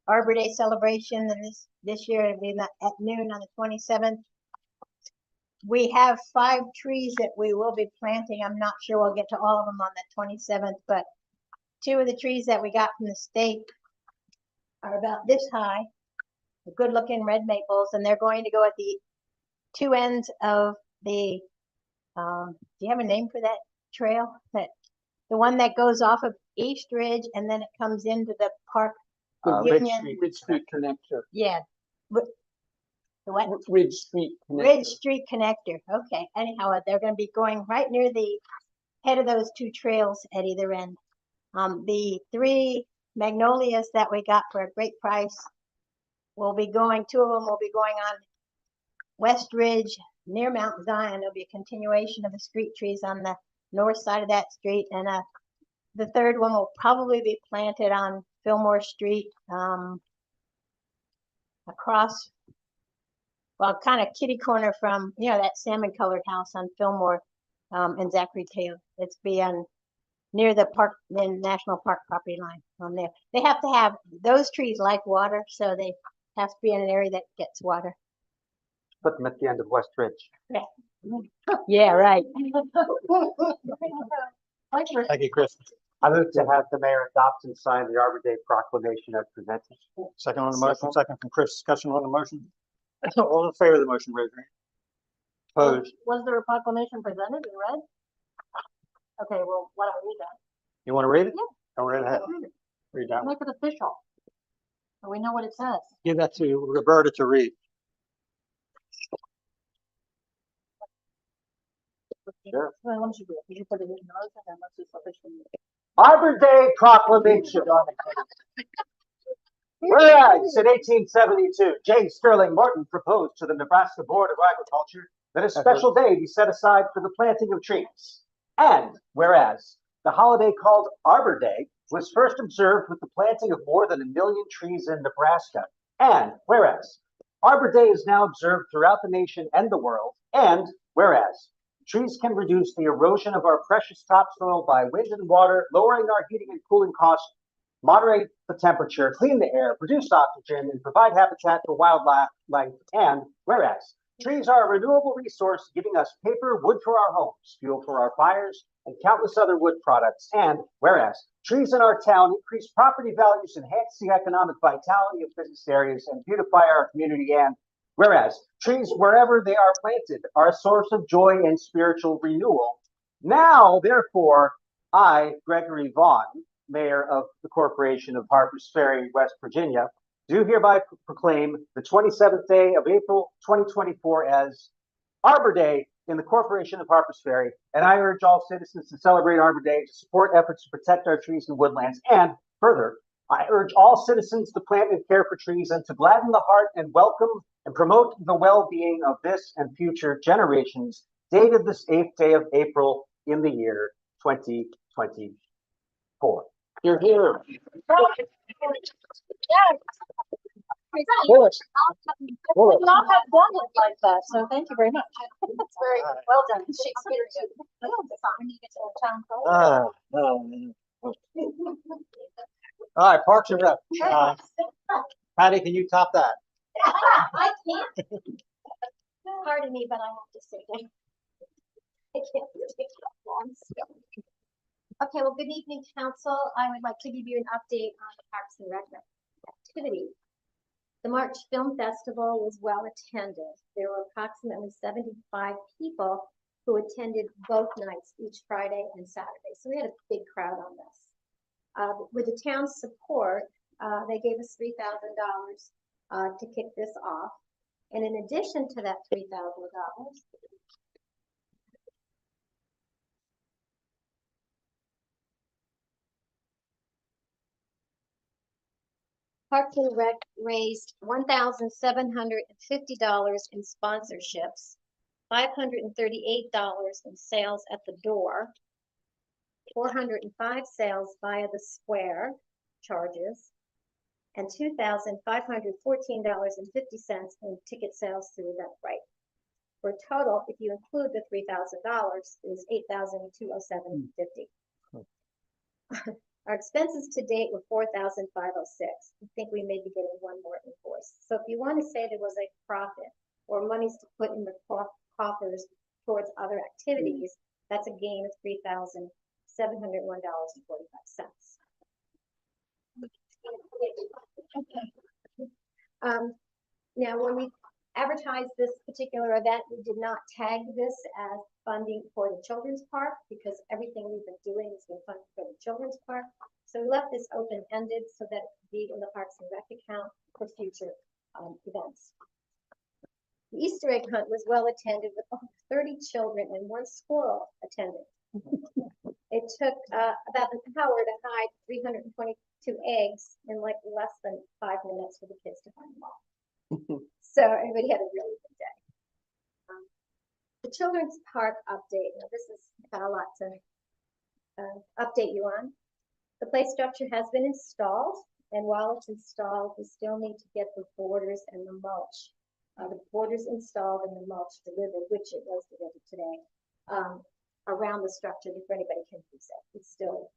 Arbor Day celebration, and this year it'll be at noon on the 27th. We have 5 trees that we will be planting. I'm not sure we'll get to all of them on the 27th, but 2 of the trees that we got from the state are about this high, good-looking red maples, and they're going to go at the 2 ends of the, do you have a name for that trail? The one that goes off of East Ridge and then it comes into the park. Ridge Street Connector. Yeah. The what? Ridge Street Connector. Ridge Street Connector. Okay. Anyhow, they're going to be going right near the head of those 2 trails at either end. The 3 magnolias that we got for a great price will be going, 2 of them will be going on West Ridge near Mount Zion. There'll be a continuation of the street trees on the north side of that street. And the 3rd one will probably be planted on Fillmore Street, across, well, kind of kitty corner from, that salmon colored house on Fillmore, and Zachary Taylor. It's near the park, the National Park property line on there. They have to have, those trees like water, so they have to be in an area that gets water. Put them at the end of West Ridge. Yeah, right. Thank you, Chris. I move to have the mayor adopt and sign the Arbor Day proclamation as presented. Second on the motion, second from Chris. Discussion on the motion. All in favor of the motion, raise your hand. Opposed? Was there a proclamation presented and read? Okay, well, why don't we read that? You want to read it? Yeah. Go right ahead. Read it. Read that one. Make it official. So we know what it says. Give that to Roberta to read. Sure. Well, once you do it, you put it in the motion and let's just officially. Arbor Day proclamation. Whereas in 1872, J. Sterling Morton proposed to the Nebraska Board of Agriculture that a special day be set aside for the planting of trees. And whereas the holiday called Arbor Day was first observed with the planting of more than 1 million trees in Nebraska. And whereas Arbor Day is now observed throughout the nation and the world. And whereas trees can reduce the erosion of our precious topsoil by wind and water, lowering our heating and cooling costs, moderate the temperature, clean the air, produce oxygen, and provide habitat for wildlife. And whereas trees are a renewable resource, giving us paper, wood for our homes, fuel for our fires, and countless other wood products. And whereas trees in our town increase property values, enhance the economic vitality of business areas, and beautify our community. And whereas trees, wherever they are planted, are a source of joy and spiritual renewal. Now, therefore, I, Gregory Vaughn, Mayor of the Corporation of Harpers Ferry, West Virginia, do hereby proclaim the 27th day of April 2024 as Arbor Day in the Corporation of Harpers Ferry, and I urge all citizens to celebrate Arbor Day to support efforts to protect our trees and woodlands. And further, I urge all citizens to plant and care for trees and to gladden the heart and welcome and promote the well-being of this and future generations, dated this 8th day of April in the year 2024. You're here. We all have done it like that, so thank you very much. It's very well done. Shakespearean. All right, Parks and Rec. Patty, can you top that? I can't. Pardon me, but I have to sit down. I can't take that long still. Okay, well, good evening, council. I would like to give you an update on the Parks and Rec activity. The March Film Festival was well attended. There were approximately 75 people who attended both nights, each Friday and Saturday. So we had a big crowd on this. With the town's support, they gave us $3,000 to kick this off. And in addition to that $3,000, Parks and Rec raised $1,750 in sponsorships, $538 in sales at the door, 405 sales via the square charges, and $2,514.50 in ticket sales through Eventbrite. For a total, if you include the $3,000, is $8,207.50. Our expenses to date were $4,506. I think we may be getting one more invoice. So if you want to say there was a profit or monies to put in the coffers towards other activities, that's a gain of $3,701.45. Now, when we advertised this particular event, we did not tag this as funding for the children's park because everything we've been doing has been funded for the children's park. So we left this open-ended so that it could be in the Parks and Rec account for future events. The Easter egg hunt was well attended with over 30 children and 1 squirrel attended. It took about an hour to hide 322 eggs in like less than 5 minutes for the kids to find them all. So everybody had a really good day. The children's park update. Now this is got a lot to update you on. The play structure has been installed, and while it's installed, we still need to get the borders and the mulch. The borders installed and the mulch delivered, which it was delivered today, around the structure before anybody can use it. It's still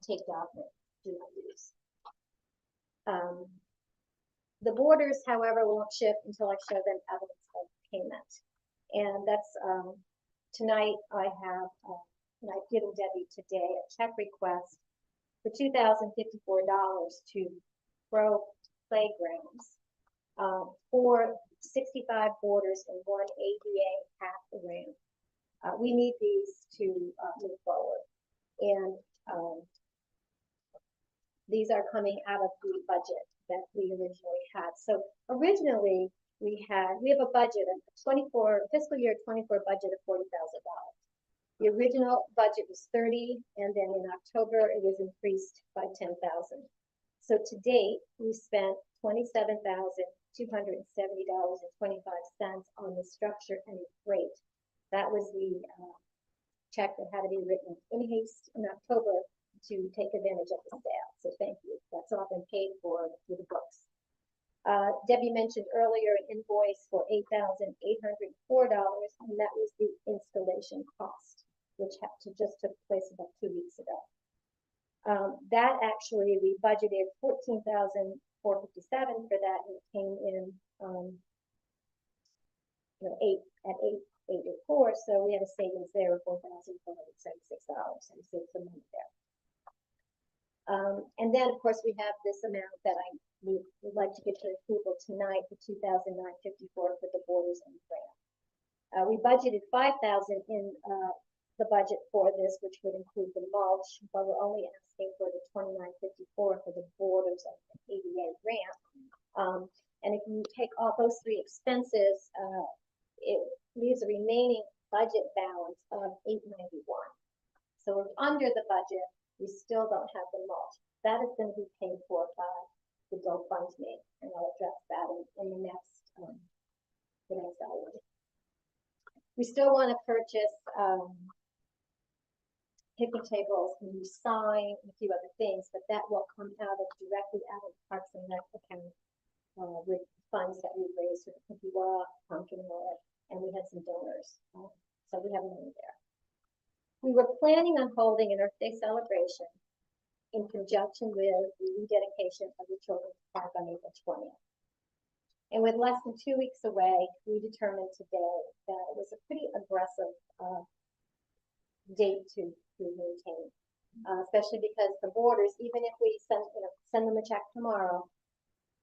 taped off and do not use. The borders, however, won't ship until I show them evidence of payment. And that's tonight I have, and I've given Debbie today a check request for $2,054 to Pro Playgrounds for 65 borders and 1 ADA half the ramp. We need these to move forward. And these are coming out of the budget that we originally had. So originally we have a budget of fiscal year 24 budget of $40,000. The original budget was 30, and then in October it was increased by 10,000. So to date we spent $27,270.25 on the structure and freight. That was the check that had to be written in haste in October to take advantage of the sale. So thank you. That's all been paid for through the books. Debbie mentioned earlier an invoice for $8,804, and that was the installation cost, which just took place about 2 weeks ago. That actually, we budgeted $14,457 for that, and it came in $8,884. So we had a savings there of $4,476. So we saved some money there. And then, of course, we have this amount that we would like to get to approval tonight for $2,954 for the borders and grant. We budgeted $5,000 in the budget for this, which would include the mulch, but we're only asking for the $2,954 for the borders and the ADA ramp. And if you take all those 3 expenses, it leaves a remaining budget balance of $891. So we're under the budget. We still don't have the mulch. That is going to be paid for by the GoFundMe, and I'll address that in the next item. We still want to purchase picnic tables, and new sign, and a few other things, but that will come directly out of the Parks and Rec account with funds that we raised for the Cookie Walk, Pumpkin Walk, and we had some donors, so we have money there. We were planning on holding an Earth Day celebration in conjunction with the rededication of the Children's Park on April 20th. And with less than 2 weeks away, we determined today that it was a pretty aggressive date to maintain, especially because the borders, even if we send them a check tomorrow,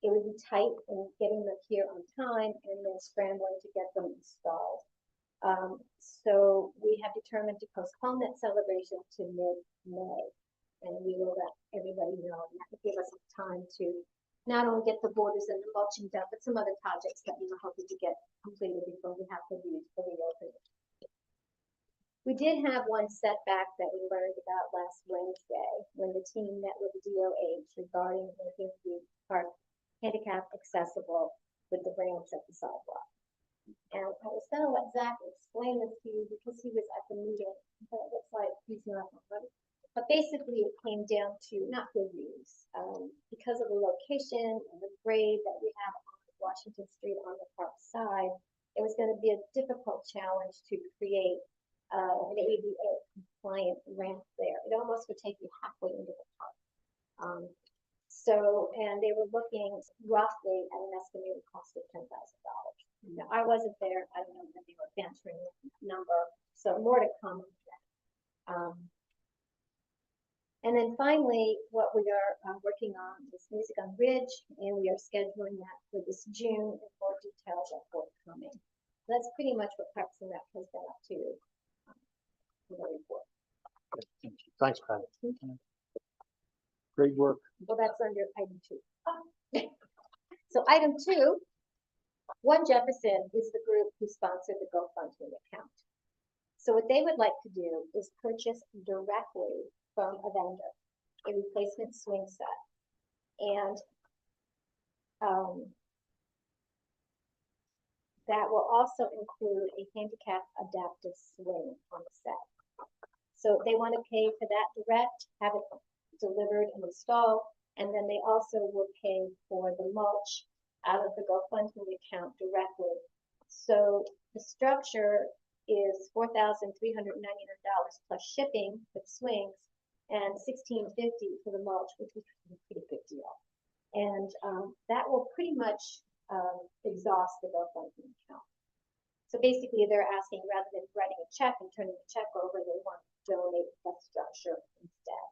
it would be tight in getting them here on time and then scrambling to get them installed. So we have determined to postpone that celebration to mid-May, and we will let everybody know. And that would give us time to not only get the borders and the mulching done, but some other projects that we were hoping to get completed before we have to reopen. We did have one setback that we learned about last Wednesday when the team met with the DOH regarding making the park handicap accessible with the ramps at the sidewalk. And I was going to let Zach explain this to you because he was at the meeting, but it looks like he's not. Right? But basically it came down to not good news, because of the location and the grade that we have on Washington Street on the park side, it was gonna be a difficult challenge to create, an ADA compliant ramp there. It almost would take you halfway into the park. So, and they were looking roughly at an estimated cost of $10,000. Now, I wasn't there, I don't know when they were venturing that number, so more to come on that. And then finally, what we are working on is Music on Ridge, and we are scheduling that for this June, and more details are forthcoming. That's pretty much what Parks and Rec has been up to for the report. Thanks, Patty. Great work. Well, that's under item 2. So item 2, One Jefferson is the group who sponsored the GoFundMe account. So what they would like to do is purchase directly from a vendor a replacement swing set. And that will also include a handicap adaptive swing on the set. So they want to pay for that direct, have it delivered and installed, and then they also will pay for the mulch out of the GoFundMe account directly. So the structure is $4,399 plus shipping with swings, and $1,650 for the mulch, which is a pretty good deal. And that will pretty much exhaust the GoFundMe account. So basically they're asking, rather than writing a check and turning the check over, they want to donate the structure instead.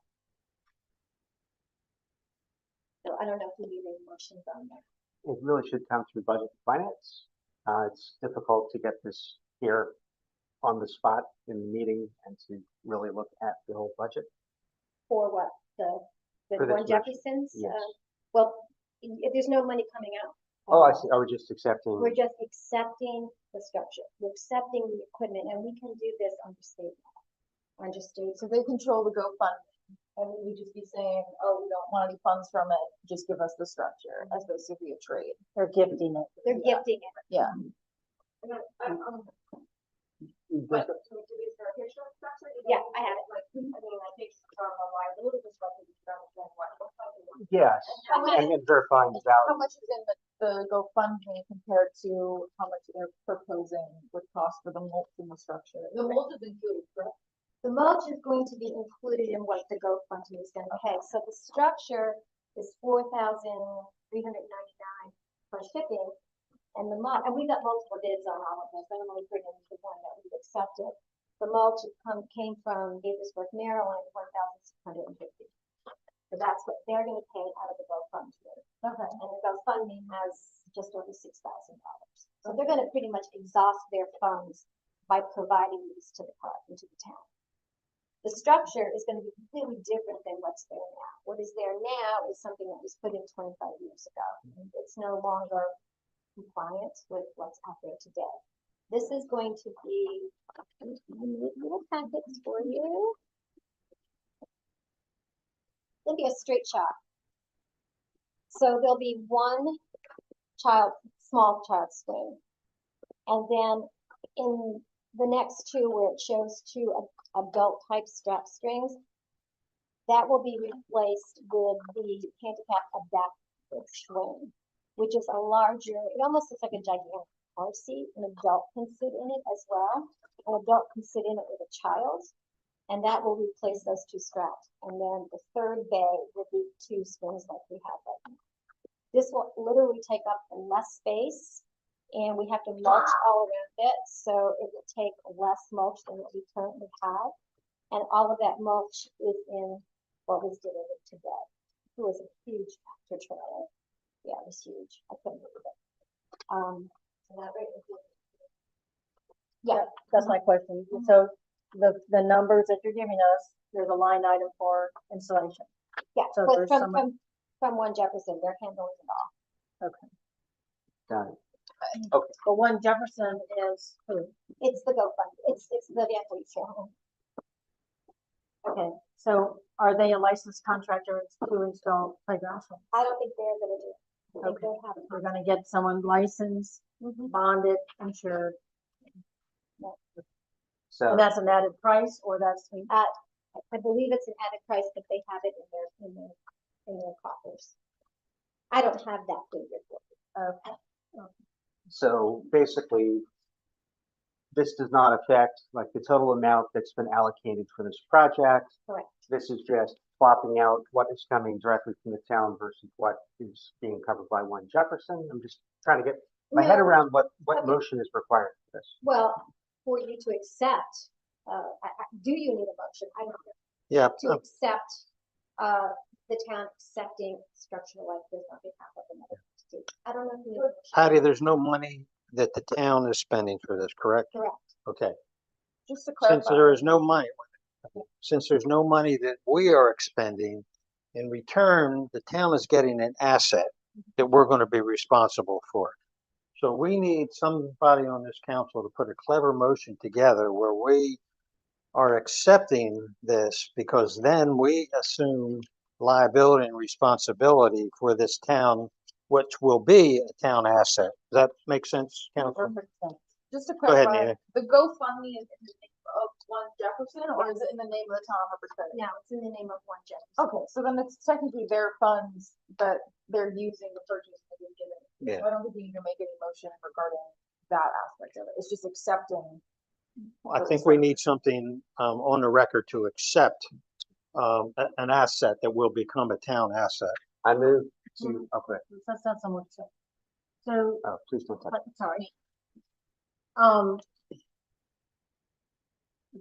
So I don't know if you need any motions on that. It really should come through budget and finance. It's difficult to get this here on the spot in the meeting and to really look at the whole budget. For what? For The this One motion, Jefferson's? yes. Well, there's no money coming out. Oh, I see. Are we just accepting? We're just accepting the structure. We're accepting the equipment, and we can do this under state law. Under state. So they control the GoFundMe, and we would just be saying, oh, we don't want any funds from it, just give us the structure, as basically a trade. They're gifting it. They're gifting it. Yeah. Yeah, I have it. Yes, and then verifying the How value. much is in the GoFundMe compared to how much they're proposing would cost for the mulch and the structure? The mulch is included, correct? The mulch is going to be included in what the GoFundMe is gonna pay. So the structure is $4,399 for shipping. And the mulch, and we got multiple bids on all of this. I'm only bringing the one that we accepted. The mulch came from Gaithersburg, Maryland, $1,650. So that's what they're gonna pay out of the GoFundMe. Okay. And the GoFundMe has just over $6,000. So they're gonna pretty much exhaust their funds by providing these to the park and to the town. The structure is gonna be completely different than what's there now. What is there now is something that was put in 25 years ago. It's no longer compliant with what's out there today. This is going to be little packets for you. It'll be a straight shot. So there'll be one small child swing. And then in the next two where it shows two adult type strap strings, that will be replaced with the handicap adaptive swing, which is a larger, it almost looks like a gigantic car seat. An adult can sit in it as well. An adult can sit in it with a child, and that will replace those two straps. And then the third bay will be two swings like we have right now. This will literally take up less space, and we have to mulch all around it, so it will take less mulch than what we currently have. And all of that mulch is in what was delivered today. It was a huge tractor trailer. Yeah, it was huge. I couldn't believe it. So that right is it. Yeah, That's my question. So the numbers that you're giving us, there's a line item for installation. yeah. So But there's from One Jefferson, they're handling it all. Okay. Got it. But One Jefferson is who? It's the GoFundMe. It's the equity share. Okay, so are they a licensed contractor to install playgrounds? I don't think they're gonna do it. I think Okay. they have it. We're gonna get someone licensed, bonded, insured, So and that's an added price, or that's, I believe it's an added price, but they have it in their coffers. I don't have that figure for you. Okay. So basically, this does not affect like the total amount that's been allocated for this project. Correct. This is just swapping out what is coming directly from the town versus what is being covered by One Jefferson. I'm just trying to get my head No. around what Okay. motion is required for this. Well, for you to accept, do you need a motion? I don't know. Yeah, To accept, the town accepting structural light business on behalf of another state. I don't know if you need a motion. Patty, there's no money that the town is spending for this, correct? Correct. Okay, Just to since clarify. there is no money, since there's no money that we are expending, in return, the town is getting an asset that we're gonna be responsible for. So we need somebody on this council to put a clever motion together where we are accepting this, because then we assume liability and responsibility for this town, which will be a town asset. Does that make sense, Council? Perfect sense. Just to Go ahead, clarify, Nina. the GoFundMe is in the name of One Jefferson, or is it in the name of the town of Harper's Ferry? No, it's in the name of One Jefferson. Okay, so then it's technically their funds that they're using to purchase that we've given. Yeah. So I don't think we need to make any motion regarding that aspect of it. It's just accepting. I think we need something on the record to accept an asset that will become a town asset. I move to, okay, That's not someone to say. So, oh, please don't touch. sorry.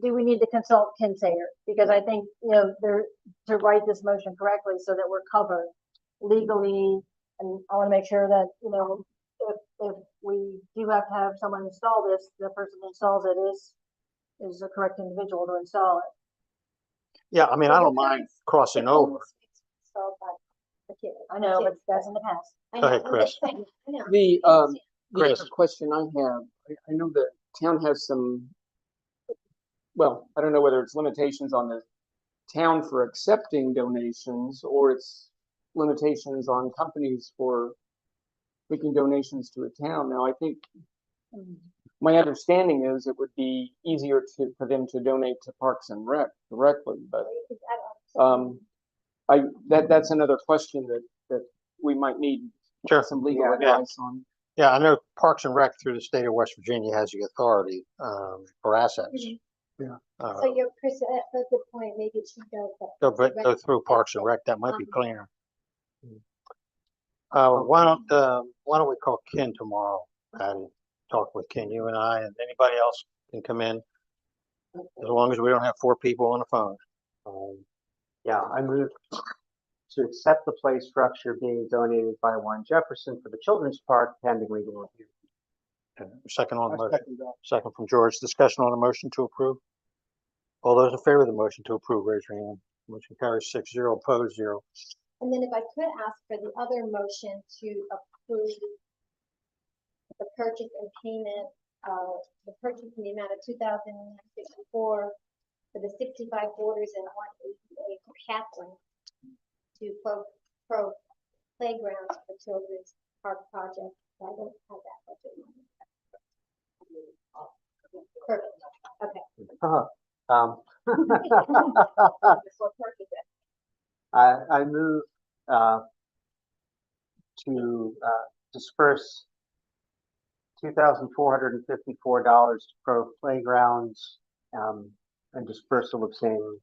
Do we need to consult Ken Sayer? Because I think, to write this motion correctly so that we're covered legally, and I want to make sure that, if we do have to have someone install this, the person who installs it is the correct individual to install it. Yeah, I mean, So I the don't mind current- crossing the over. current suite's installed by the kid. I know, but that's in the past. I Go know, ahead, Chris. I know. The, I understand. the other Chris. question I have, I know the town has some, well, I don't know whether it's limitations on the town for accepting donations or it's limitations on companies for making donations to a town. Now, I think my understanding is it would be easier for them to donate to Parks and Rec directly, but that's another question that we might need Sure. some legal Yeah. advice on. Yeah, I know Parks and Rec through the state of West Virginia has the authority for assets. Mhm. Yeah. So you're, Chris, that's a good point, maybe it should go. Go through Parks and Rec, that might be cleaner. Oh. Why don't we call Ken tomorrow, Patty? Talk with Ken, you and I, and anybody else can come in. As long as we don't have 4 people on the phone. Yeah, I move to accept the play structure being donated by One Jefferson for the children's park pending legal review. Second on the I motion. second that. Second from George. Discussion on the motion to approve. All those in favor of the motion to approve, raise your hand. Motion carries 6-0, opposed 0. And then if I could ask for the other motion to approve the purchase and payment of the purchase in the amount of $2,964 for the 65 borders and 188 for Kaplan to pro playgrounds for children's park project. I don't have that budget. Perfect, okay. I move to disperse $2,454 to Pro Playgrounds and dispersal of same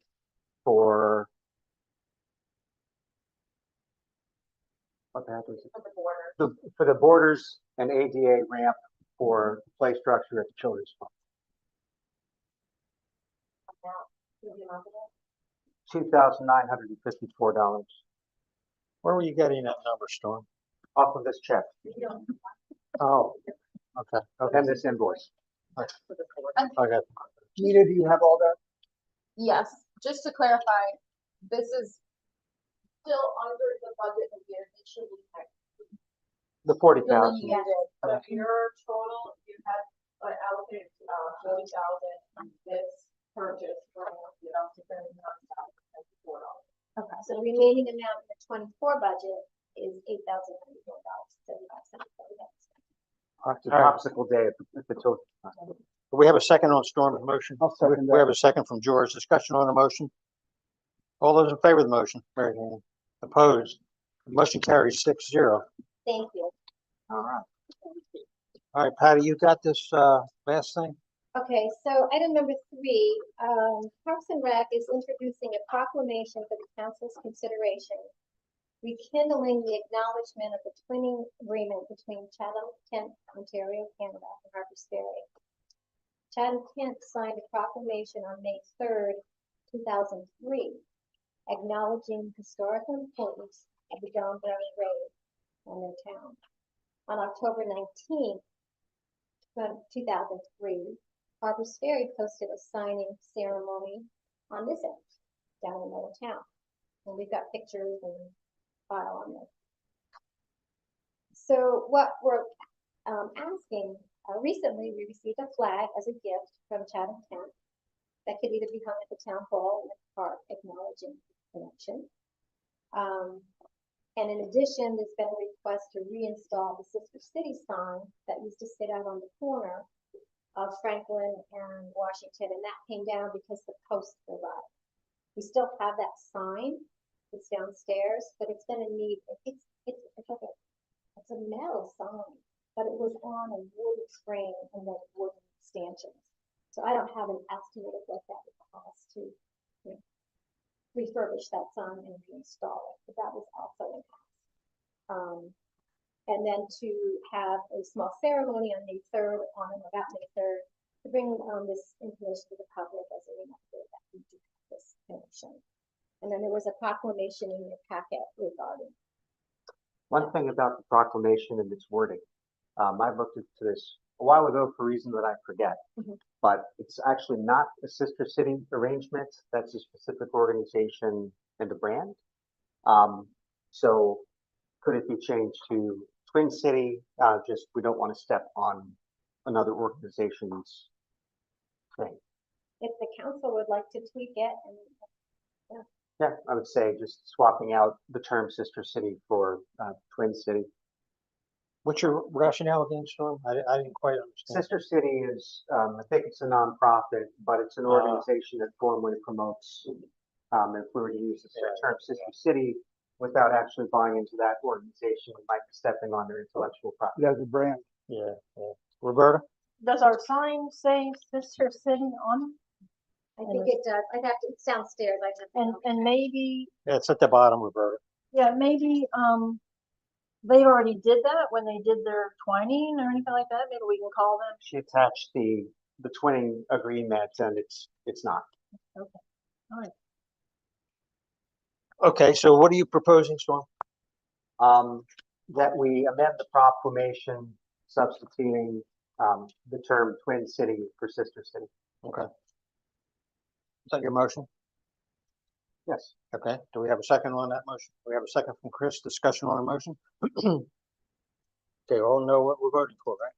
for what the heck is it? For the borders and ADA ramp for play structure at the children's park. $2,954 Where were you getting that number, Storm? off of this check Oh, okay. and this invoice. Okay. Nita, do you have all that? Yes, just to clarify, this is still under the budget that we initially had The 40,000. delineated. But your total, you had allocated 40,000, this purchase, we're going to get up to $39,054. Okay, so the remaining amount in the 24 budget is $8,094.75. It's a popsicle day at the children's park. We have a second on Storm's motion. I'll second We have that. a second from George. Discussion on the motion. All those in favor of the motion, raise your hand. Opposed? The motion carries 6-0. Thank you. All right. All right, Patty, you got this, last thing? Okay, so item number 3, Parks and Rec is introducing a proclamation for the council's consideration, rekindling the acknowledgement of the twinning agreement between Chatham, Kent, Ontario, Canada, and Harpers Ferry. Chatham, Kent signed a proclamation on May 3rd, 2003, acknowledging the historical importance of the John Brown Road and their town. On October 19th, 2003, Harpers Ferry posted a signing ceremony on this end, down in Middle Town. And we've got pictures and file on this. So what we're asking, recently we received a flag as a gift from Chatham Kent that could either be hung at the town hall or in the park, acknowledging the connection. And in addition, there's been a request to reinstall the Sister City sign that used to sit out on the corner of Franklin and Washington, and that came down because the posts were by. We still have that sign. It's downstairs, but it's gonna need, it's a metal sign, but it was on a wooden frame and then wooden stanchions. So I don't have an estimate of what that would cost to, you know, refurbish that sign and reinstall it, but that was also an ask. And then to have a small ceremony on May 3rd, on and about May 3rd, to bring this information to the public as a reminder that we do have this connection. And then there was a proclamation in your packet regarding. One thing about the proclamation and its wording, I looked into this a while ago for a reason that I forget, but it's actually not a sister city arrangement. That's a specific organization and a brand. So could it be changed to Twin City? Just we don't want to step on another organization's thing. If the council would like to tweak it, and Yeah, I would say just swapping out the term sister city for Twin City. What's your rationale again, Storm? I didn't quite understand. Sister City is, I think it's a nonprofit, but it's an organization that formally promotes, if we were to use the term Sister City without actually buying into that organization, we might be stepping on their intellectual property. That's a brand. Yeah. Roberta? Does our sign say Sister City on I think it does. I'd have to, it's downstairs. I'd have it? to. And maybe, Yeah, it's at the bottom, Roberta. yeah, maybe, they already did that when they did their twining or anything like that. Maybe we can call them. She attached the twinning agreement and it's not. Okay, all right. Okay, so what are you proposing, Storm? That we amend the proclamation substituting the term Twin City for Sister City. Okay. Is that your motion? Yes. Okay, do we have a second on that motion? We have a second from Chris, discussion on the motion? Okay, all know what we're voting for, right?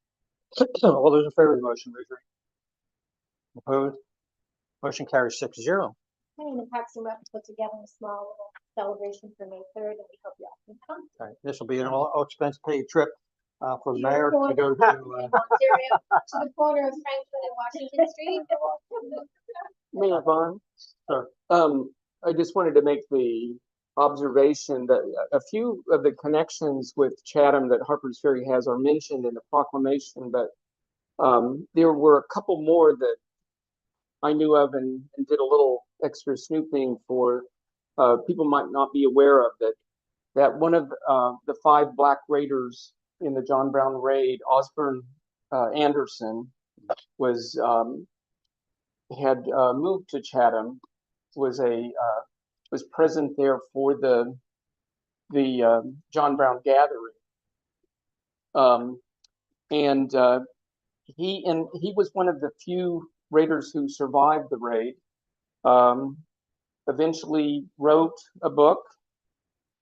All those in favor of the motion, raise your hand. Opposed? Motion carries 6-0. And the Parks and Rec put together a small little celebration for May 3rd, and we hope you all can come. All right, this will be an all expense paid trip for the You're mayor going to go to, Ontario, to the corner of Franklin and Washington Street. Mayor Vaughn? Sure. I just wanted to make the observation that a few of the connections with Chatham that Harpers Ferry has are mentioned in the proclamation, but there were a couple more that I knew of and did a little extra snooping for people might not be aware of that one of the 5 Black Raiders in the John Brown raid, Osborne Anderson, was had moved to Chatham, was present there for the John Brown gathering, and he was one of the few raiders who survived the raid. Eventually wrote a book,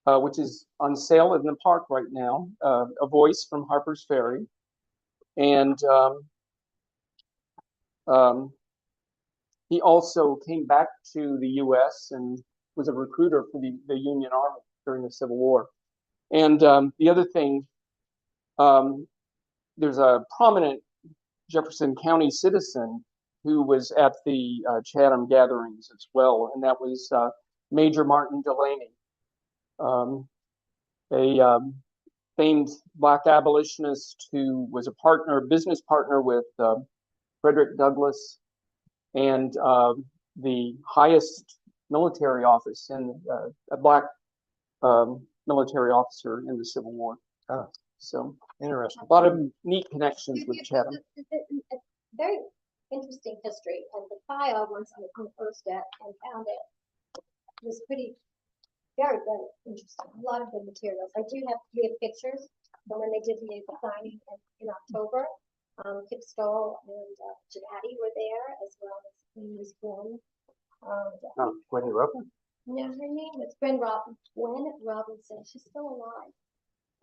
which is on sale in the park right now, A Voice from Harpers Ferry, and he also came back to the U.S. and was a recruiter for the Union Army during the Civil War. And the other thing, there's a prominent Jefferson County citizen who was at the Chatham gatherings as well, and that was Major Martin Delaney, a famed Black abolitionist who was a business partner with Frederick Douglass, and the highest military office in a Black military officer in the Civil War. Oh. So Interesting. a lot of neat connections with Chatham. Very interesting history, and the file, once I unearthed it and found it, was very interesting. A lot of good materials. We have pictures from when they did the signing in October. Kip Stoll and Janatti were there, as well as Amy Gwen. Gwenny Roper? No, her name was Gwen Robinson. She's still alive.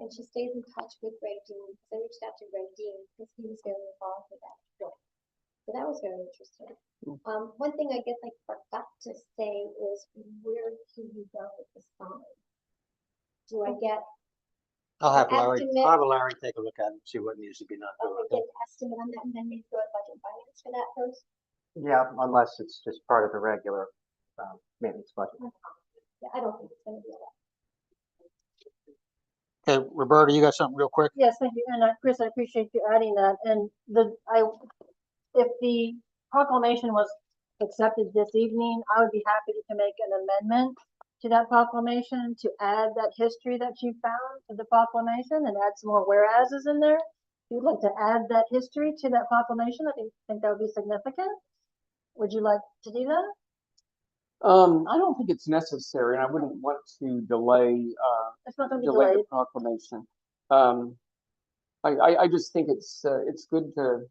And she stays in touch with Greg Dean. So I reached out to Greg Dean because he was very involved with that point. So that was very interesting. One thing I guess I forgot to say is, where do you go with the sign? Do I get I'll have Larry, estimate? I'll have Larry take a look at it and see what needs to be done. Get an estimate on that, and then maybe go to budget and finance for that first? Yeah, unless it's just part of the regular maintenance budget. Yeah, I don't think it's gonna be a lot. Okay, Roberta, you got something real quick? Yes, thank you. And Chris, I appreciate you adding that. And if the proclamation was accepted this evening, I would be happy to make an amendment to that proclamation to add that history that you found to the proclamation and add some more whereases in there. If you'd like to add that history to that proclamation, I think that would be significant. Would you like to do that? I don't think it's necessary, and I wouldn't want to delay It's not going to be delay the delayed. proclamation. I just think it's good to,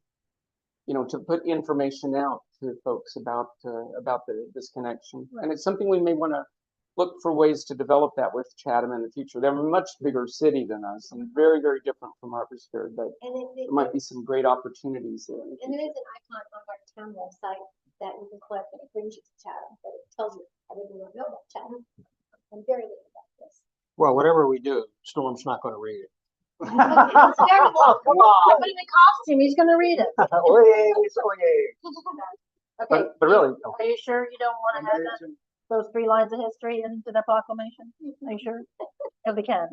to put information out to folks about this connection, Right. and it's something we may want to look for ways to develop that with Chatham in the future. They're a much bigger city than us, and very, very different from Harpersburg, but And there might be some great opportunities there. and there is an icon on our town website that you can click, and it brings you to Chatham, but it tells you everything you know about Chatham. I'm very little about this. Well, whatever we do, Storm's not gonna read it. It's very long. Come on. But in a costume, he's going to read it. Oyez, oyez. Okay. But really, Are you sure you don't want to add those 3 lines of history into the proclamation? Are you sure? If they can.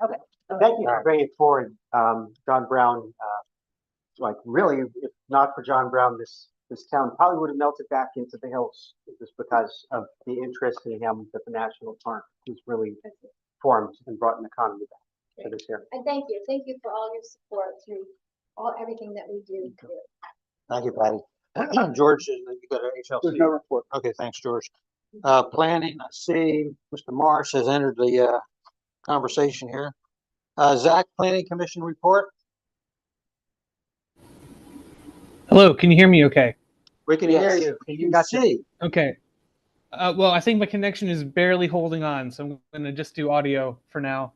Okay. thank you for bringing it forward, John Brown. Like really, if not for John Brown, this town probably would have melted back into the hills just because of the interest in him that the national park has really formed and brought an economy back to this area. And thank you for all your support through everything that we do. Thank you, Patty. George, you got an HLC? There's no report. Okay, thanks, George. Planning, I see Mr. Morris has entered the conversation here. Zach, Planning Commission report? Hello, can you hear me okay? We can hear you. Can you see? Okay. Well, I think my connection is barely holding on, so I'm going to just do audio for now.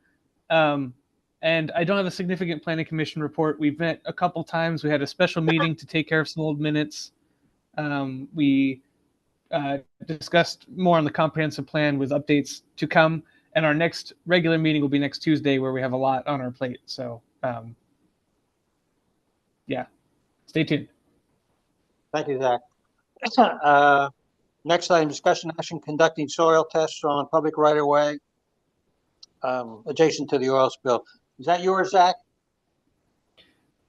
And I don't have a significant planning commission report. We've met a couple times. We had a special meeting to take care of some old minutes. We discussed more on the comprehensive plan with updates to come. And our next regular meeting will be next Tuesday, where we have a lot on our plate. So, yeah, stay tuned. Thank you, Zach. Next item, discussion action conducting soil tests on public right of way adjacent to the oil spill. Is that yours, Zach?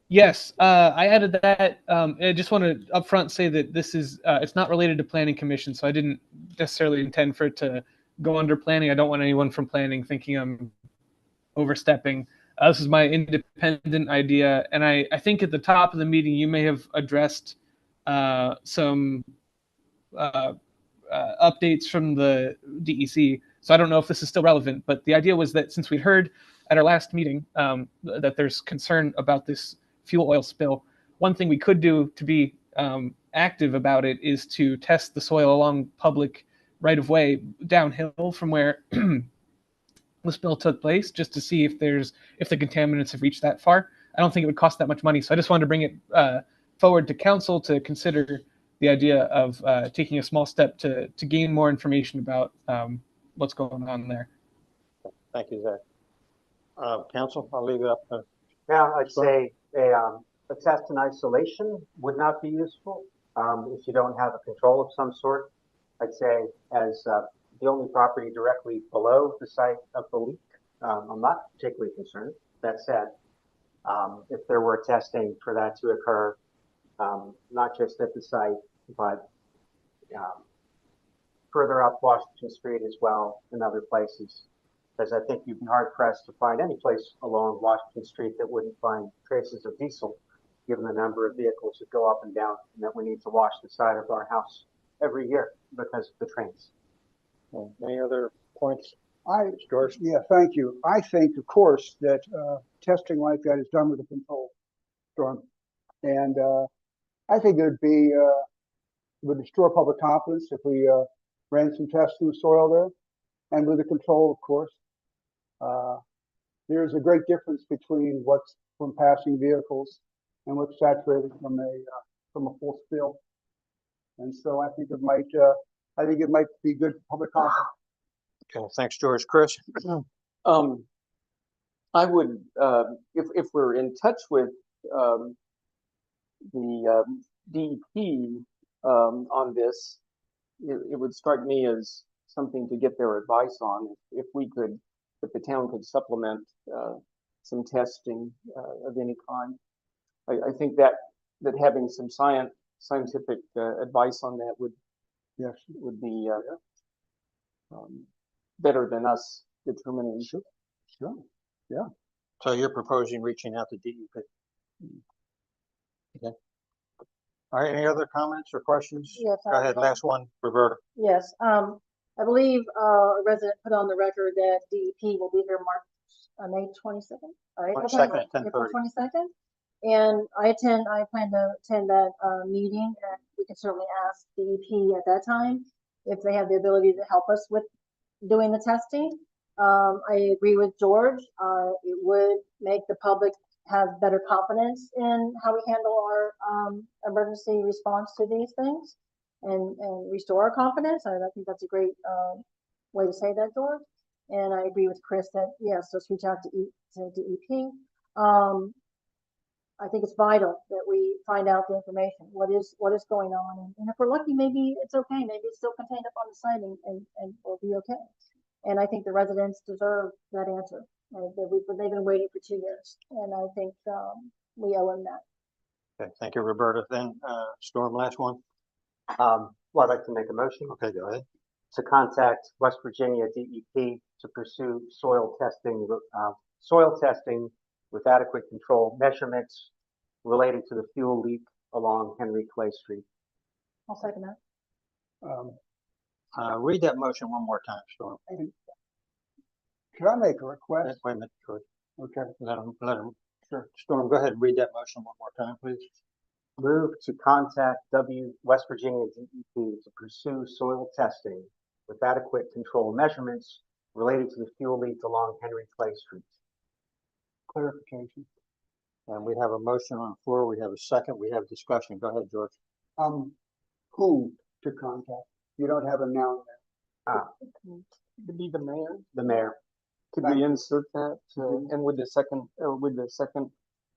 Yes, I added that. I just want to upfront say that this is it's not related to planning commission, so I didn't necessarily intend for it to go under planning. I don't want anyone from planning thinking I'm overstepping. This is my independent idea, and I think at the top of the meeting you may have addressed some updates from the DEC. So I don't know if this is still relevant, but the idea was that since we'd heard at our last meeting that there's concern about this fuel oil spill, one thing we could do to be active about it is to test the soil along public right-of-way downhill from where the spill took place, just to see if the contaminants have reached that far. I don't think it would cost that much money, so I just wanted to bring it forward to council to consider the idea of taking a small step to gain more information about what's going on there. Thank you, Zach. Council, I'll leave it up to. Yeah, I'd say a test in isolation would not be useful if you don't have a control of some sort. I'd say, as the only property directly below the site of the leak. I'm not particularly concerned. That said, if there were testing for that to occur, not just at the site, but further up Washington Street as well and other places, because I think you'd be hard pressed to find any place along Washington Street that wouldn't find traces of diesel, given the number of vehicles that go up and down and that we need to wash the side of our house every year because of the trains. Any other points? George? Yeah, thank you. I think, of course, that testing like that is done with a control storm. And I think it would destroy public confidence if we ran some tests in the soil there. And with the control, of course. There's a great difference between what's from passing vehicles and what's saturated from a full spill. And so I think it might be good for public confidence. Okay, thanks, George. Chris? I would, if we're in touch with the DEP on this, it would strike me as something to get their advice on. If the town could supplement some testing of any kind. I think that having some scientific advice on that would be better than us determining. Sure. Yeah. So you're proposing reaching out to DEP? Okay. All right, any other comments or questions? Yes, Go ahead, last one, Roberta. Yes, I believe a resident put on the record that DEP will be here May 22nd, right? 22nd at 10:30. April 22nd. And I plan to attend that meeting, and we can certainly ask DEP at that time if they have the ability to help us with doing the testing. I agree with George. It would make the public have better confidence in how we handle our emergency response to these things and restore our confidence. I think that's a great way to say that, George. And I agree with Chris that, yes, let's reach out to DEP. I think it's vital that we find out the information, what is going on. And if we're lucky, maybe it's okay. Maybe it's still contained up on the site and we'll be okay. And I think the residents deserve that answer. They've been waiting for 2 years, and I think we owe them that. Okay, thank you, Roberta. Then Storm, last one. Well, I'd like to make a motion. Okay, go ahead. To contact West Virginia DEP to pursue soil testing with adequate control measurements related to the fuel leak along Henry Clay Street. I'll second that. Read that motion one more time, Storm. Could I make a request? Wait a minute, George. Okay. Let him. Sure. Storm, go ahead and read that motion one more time, please. Move to contact West Virginia DEP to pursue soil testing with adequate control measurements related to the fuel leak along Henry Clay Street. Clarification. And we have a motion on the floor. We have a second. We have discussion. Go ahead, George. Who to contact? You don't have a noun there. Could be the mayor. The mayor. Could we insert that? And with the second,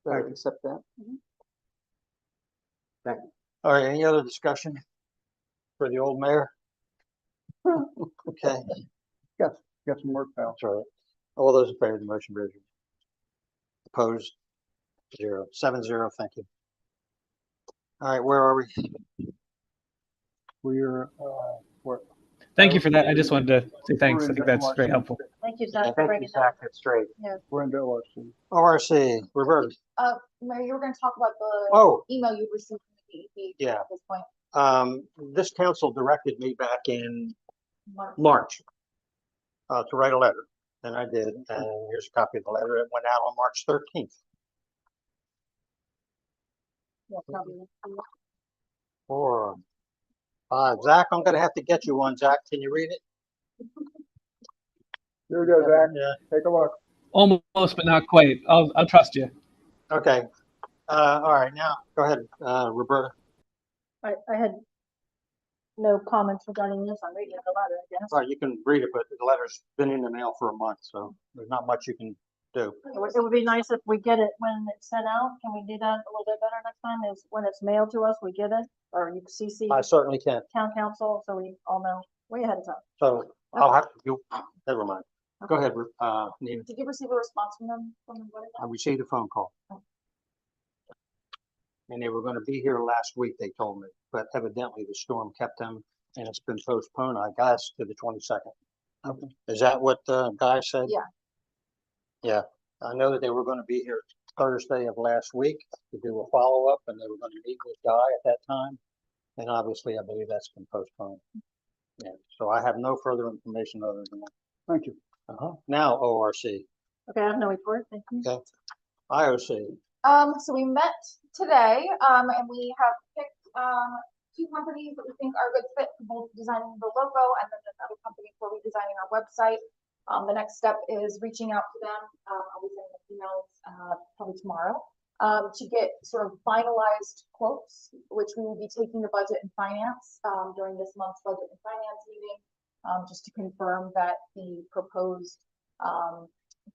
accept that? Thank you. All right, any other discussion for the old mayor? Okay. Got some work, pal. That's all right. All those in favor of the motion, raise your hand. Opposed? 0. 7-0. Thank you. All right, where are we? We're Thank you for that. I just wanted to say thanks. I think that's very helpful. Thank you, Zach. Thank you, Zach. That's great. Yeah. we're into ORC. ORC, Roberta. Mayor, you were going to talk about the email you received from the DEP Yeah. at this point. This council directed me back in March to write a letter, and I did. And here's a copy of the letter. It went out on March 13th. Yeah, probably. 4, 5. Zach, I'm going to have to get you one. Zach, can you read it? Here we go, Zach. Yeah. Take a look. Almost, but not quite. I'll trust you. Okay. All right. Now, go ahead, Roberta. I had no comments regarding this. I'm reading the letter, I guess. All right, you can read it, but the letter's been in the mail for a month, so there's not much you can do. It would be nice if we get it when it's sent out. Can we do that a little bit better next time? Is when it's mailed to us, we get it, or you CC I certainly can. town council, so we all know way ahead of time. So I'll have, you, never mind. Go ahead, Nina. Did you receive a response from them? I received a phone call. And they were gonna be here last week, they told me, but evidently the storm kept them and it's been postponed, I guess, to the 22nd. Okay. Is that what the guy said? Yeah. Yeah, I know that they were gonna be here Thursday of last week to do a follow-up and they were gonna meet with Guy at that time. And obviously, I believe that's been postponed. Yeah, so I have no further information other than that. Thank you. Now ORC, Okay, I have no report, thank you. okay, IOC, So we met today, and we have picked, two companies that we think are a good fit for both designing the logo and then another company for redesigning our website. The next step is reaching out to them. I'll be sending emails, probably tomorrow, to get sort of finalized quotes, which we will be taking to budget and finance, during this month's budget and finance meeting, just to confirm that the proposed,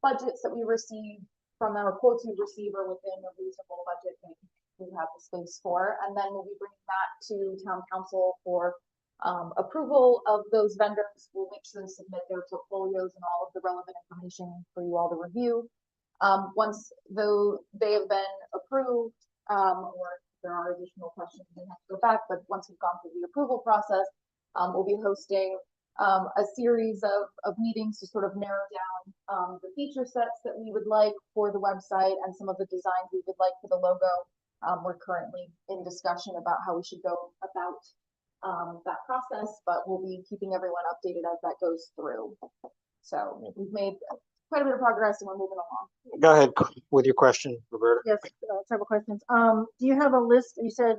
budgets that we receive from them, or quotes we receive, are within a reasonable budget that we have the space for. And then we'll be bringing that to town council for approval of those vendors. We'll make sure to submit their portfolios and all of the relevant information for you all to review. Once though they have been approved, or if there are additional questions, we have to go back. But once we've gone through the approval process, we'll be hosting a series of meetings to sort of narrow down the feature sets that we would like for the website and some of the designs we would like for the logo. We're currently in discussion about how we should go about that process, but we'll be keeping everyone updated as that goes through. So we've made quite a bit of progress and we're moving along. go ahead with your question, Roberta. Yes, several questions. Do you have a list? You said,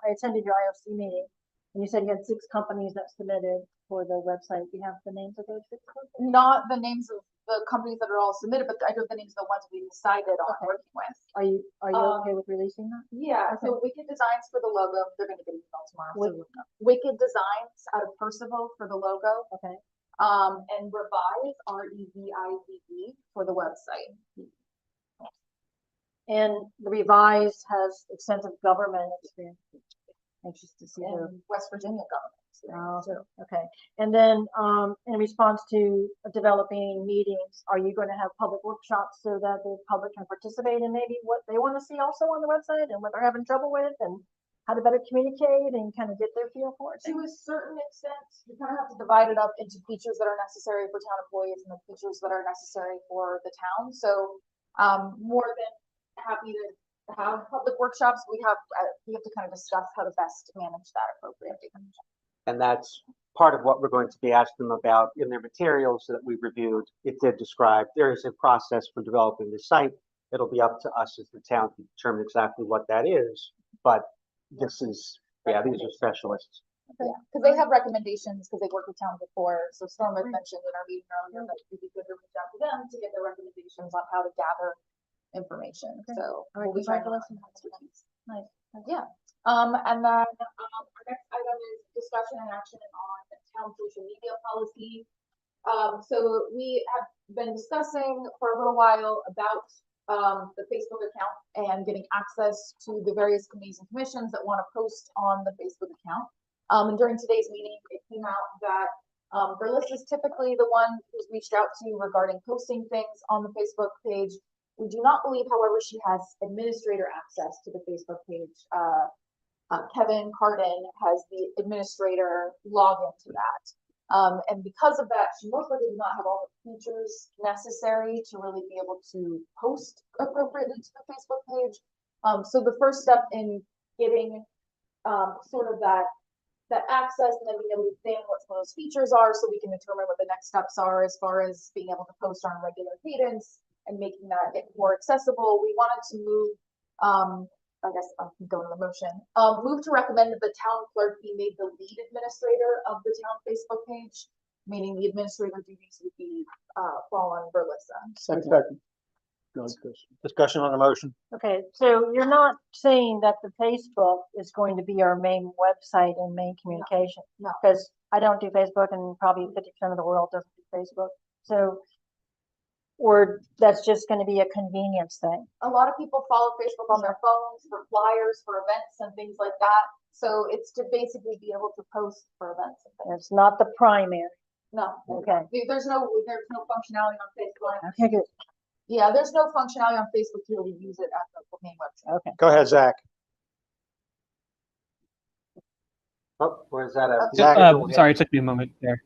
I attended your IOC meeting, and you said you had 6 companies that submitted for the website. Do you have the names of those 6 companies? Not the names of the companies that are all submitted, but I know the names of the ones we decided on working with. Are you okay with releasing that? Yeah, so Wicked Designs for the logo, they're gonna get an email tomorrow. So Wicked Designs out of Percival for the logo. Okay. And Revive, REVIVE, for the website. And the Revise has extensive government experience. Anxious to see their And West Virginia government. Oh, okay. And then, in response to developing meetings, are you going to have public workshops so that the public can participate in maybe what they want to see also on the website and what they're having trouble with and how to better communicate and kind of get their feel for it? To a certain extent, you kind of have to divide it up into features that are necessary for town employees and the features that are necessary for the town. So, more than happy to have public workshops. We have to kind of discuss how to best manage that appropriately. And that's part of what we're going to be asking them about in their materials that we reviewed. It did describe there is a process for developing the site. It'll be up to us as the town to determine exactly what that is. But this is, yeah, these are specialists. Yeah, because they have recommendations because they've worked with town before. So Storm had mentioned in our meeting earlier that it'd be good to reach out to them to get their recommendations on how to gather information. So All right, we'll be trying to congratulations. Nice. Yeah. And then our next item is discussion and action on town social media policy. So we have been discussing for a little while about the Facebook account and getting access to the various committees and commissions that want to post on the Facebook account. And during today's meeting, it came out that Berlis is typically the one who's reached out to regarding posting things on the Facebook page. We do not believe, however, she has administrator access to the Facebook page. Kevin Cardin has the administrator login to that. And because of that, she most likely does not have all the features necessary to really be able to post appropriately to the Facebook page. So the first step in getting sort of that access and then being able to examine what some of those features are so we can determine what the next steps are as far as being able to post on a regular cadence and making that get more accessible. We wanted to move, I guess I'm going to the motion, move to recommend that the town clerk be made the lead administrator of the town Facebook page, meaning the administrator duties would be fall on Berlissa. Second. Discussion on the motion. Okay, so you're not saying that the Facebook is going to be our main website and main communication? No. Because I don't do Facebook and probably 50% of the world doesn't do Facebook. So, or that's just going to be a convenience thing? A lot of people follow Facebook on their phones for flyers, for events and things like that. So it's to basically be able to post for events and things. It's not the primary. No, Okay. there's no functionality on Facebook. Okay, good. Yeah, there's no functionality on Facebook to really use it as the main website. Okay. Go ahead, Zach. Oh, where's that at? Zach, Sorry, it took me a moment there.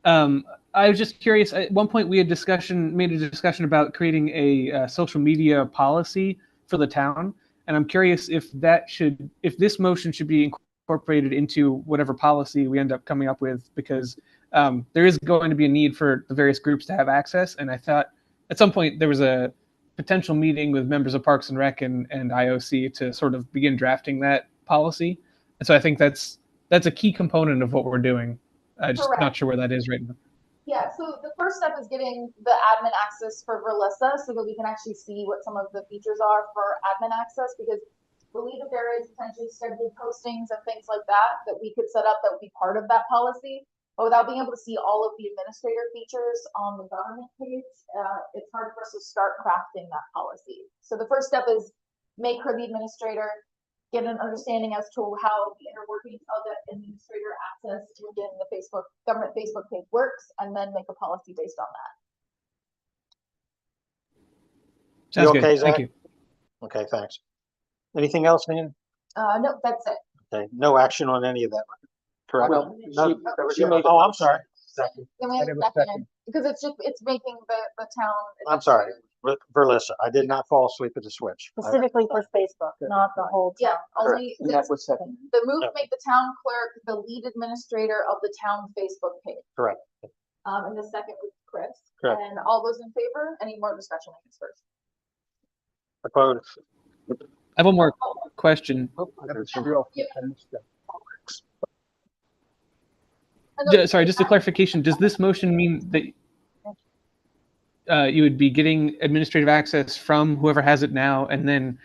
I was just curious. At one point, we had made a discussion about creating a social media policy for the town, and I'm curious if this motion should be incorporated into whatever policy we end up coming up with, because there is going to be a need for the various groups to have access. And I thought at some point there was a potential meeting with members of Parks and Rec and IOC to sort of begin drafting that policy. And so I think that's a key component of what we're doing. I'm just Correct. not sure where that is right now. Yeah, so the first step is getting the admin access for Verlissa so that we can actually see what some of the features are for admin access, because I believe that there is potentially scheduled postings and things like that we could set up that would be part of that policy. But without being able to see all of the administrator features on the government page, it's hard for us to start crafting that policy. So the first step is make her the administrator, get an understanding as to how the inner workings of that administrator access within the government Facebook page works, and then make a policy based on that. Sounds okay, good. Zach? Thank you. Okay, thanks. Anything else, Nan? No, that's it. Okay, no action on any of that, correct? Well, Oh, I'm sorry. Second. Give me a second, because it's making the town. I'm sorry, Verlissa, I did not fall asleep at the switch. Specifically for Facebook, not the whole Yeah, town. only And that was second. the move to make the town clerk the lead administrator of the town Facebook page. Correct. And the second was Chris. Correct. And all those in favor? Any more discussion on this first? Opposed? I have one more question. Sorry, just a clarification. Does this motion mean that you would be getting administrative access from whoever has it now, and then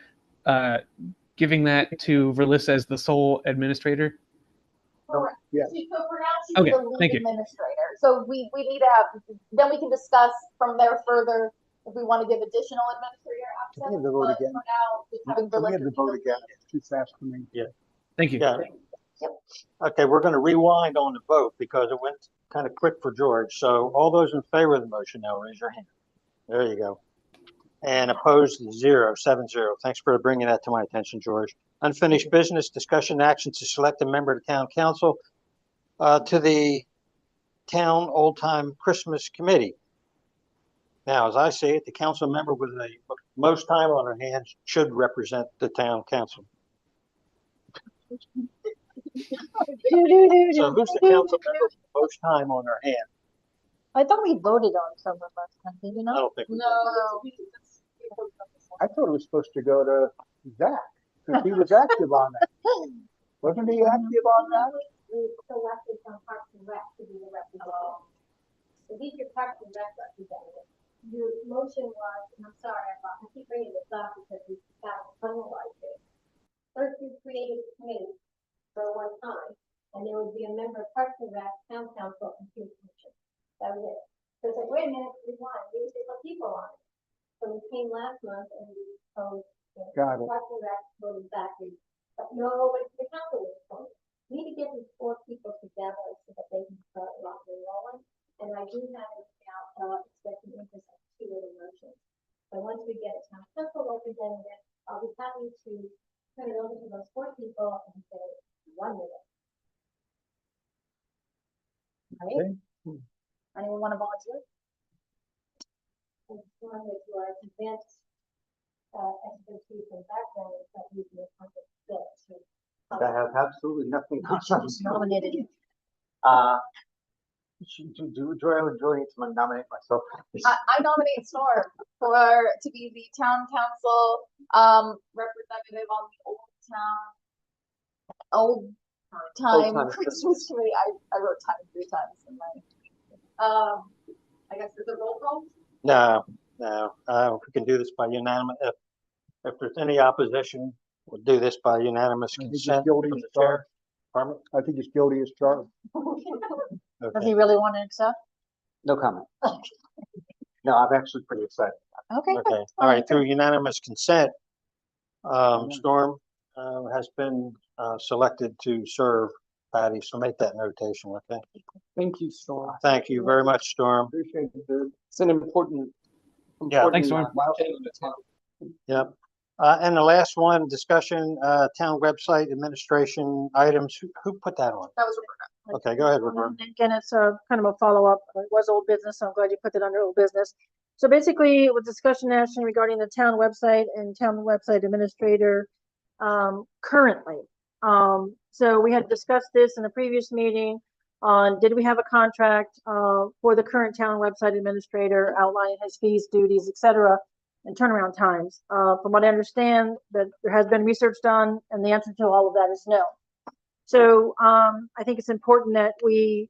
giving that to Verlissa as the sole administrator? Correct. Yes. So for now, she's Okay, the lead thank you. administrator. So we need to have, then we can discuss from there further if we want to give additional administrator access. We have the vote but again. For now, just having We have Verlissa the be vote the again. lead. It's too fast for me. Thank you. Yeah. Okay, we're going to rewind on the vote because it went kind of quick for George. So all those in favor of the motion now, raise your hand. There you go. And opposed, 7-0. Thanks for bringing that to my attention, George. Unfinished business, discussion action to select a member of the town council to the town old time Christmas committee. Now, as I see it, the council member with the most time on her hands should represent the town council. So who's the council member with the most time on her hand? I thought we voted on someone last time, did we I not? don't think we No. I thought it was supposed to go to Zach, because he was active on that. Wasn't he active on that? We selected from Parks and Rec to be the representative. So these are Parks and Rec representatives. Your motion was, and I'm sorry, I keep bringing this up because we got finalized it. First, we created a committee for one time, and there would be a member of Parks and Rec, Town Council, and Food Commission. That was it. So it's like, wait a minute, we want different people on it. So we came last month and we proposed. Got it. Parks and Rec voted back, but no, but the council was opposed. We need to get these 4 people together so that they can start rocking and rolling. And I do have it now, expecting interest of 2 other motions. So once we get a town council representative, I'll be happy to turn it over to those 4 people and say 1 minute. Right? Anyone want to volunteer? And one with your advanced expertise and background that you can accomplish this. That has absolutely nothing to Nominated you. do I need to nominate myself? I nominate Storm to be the town council representative on the old time Christmas committee. I wrote time 3 times in my I guess is it roll call? No. We can do this by unanimous. If there's any opposition, we'll do this by unanimous I think he's consent guilty from as the chair. charged. Pardon I think he's guilty as charged. me? Does Okay. he really want to accept? No comment. No, I'm actually pretty excited. Okay. Okay, all right, through unanimous consent, Storm has been selected to serve Patty, so make that notation, okay? Thank you, Storm. Thank you very much, Storm. Appreciate it, dude. It's an important. Yeah, Thanks, important, Storm. milestone. Yep. And the last one, discussion, town website administration items. Who put that on? That was Roberta. Okay, go ahead, Roberta. Again, it's a kind of a follow-up. It was old business, so I'm glad you put it under old business. So basically, it was discussion action regarding the town website and town website administrator currently. So we had discussed this in a previous meeting on, did we have a contract for the current town website administrator outlining his fees, duties, et cetera, and turnaround times. From what I understand, that there has been research done, and the answer to all of that is no. So I think it's important that we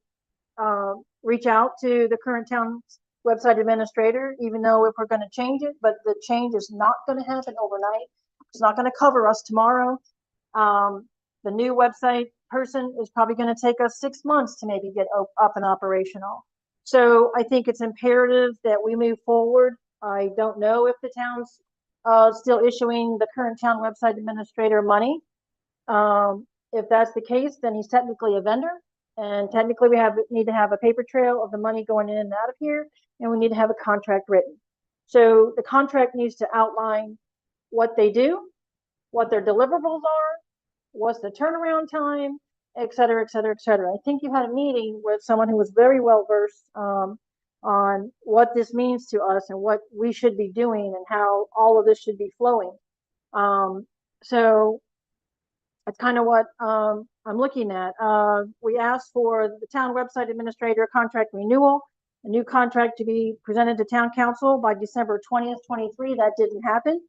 reach out to the current town website administrator, even though if we're going to change it, but the change is not going to happen overnight. It's not going to cover us tomorrow. The new website person is probably going to take us 6 months to maybe get up and operational. So I think it's imperative that we move forward. I don't know if the town's still issuing the current town website administrator money. If that's the case, then he's technically a vendor, and technically we need to have a paper trail of the money going in and out of here, and we need to have a contract written. So the contract needs to outline what they do, what their deliverables are, what's the turnaround time, et cetera, et cetera, et cetera. I think you had a meeting with someone who was very well versed on what this means to us and what we should be doing and how all of this should be flowing. So that's kind of what I'm looking at. We asked for the town website administrator contract renewal, a new contract to be presented to town council by December 20th, 23. That didn't happen.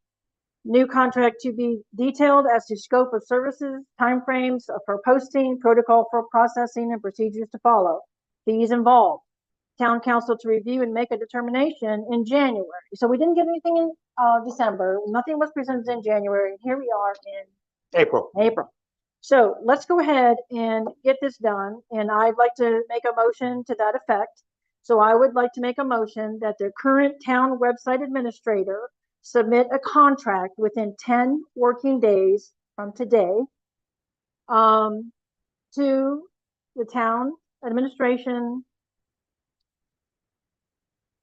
New contract to be detailed as to scope of services, timeframes for posting, protocol for processing, and procedures to follow. Fees involved. Town council to review and make a determination in January. So we didn't get anything in December. Nothing was presented in January. Here we are in April. So let's go ahead and get this done. And I'd like to make a motion to that effect. So I would like to make a motion that the current town website administrator submit a contract within 10 working days from today to the town administration,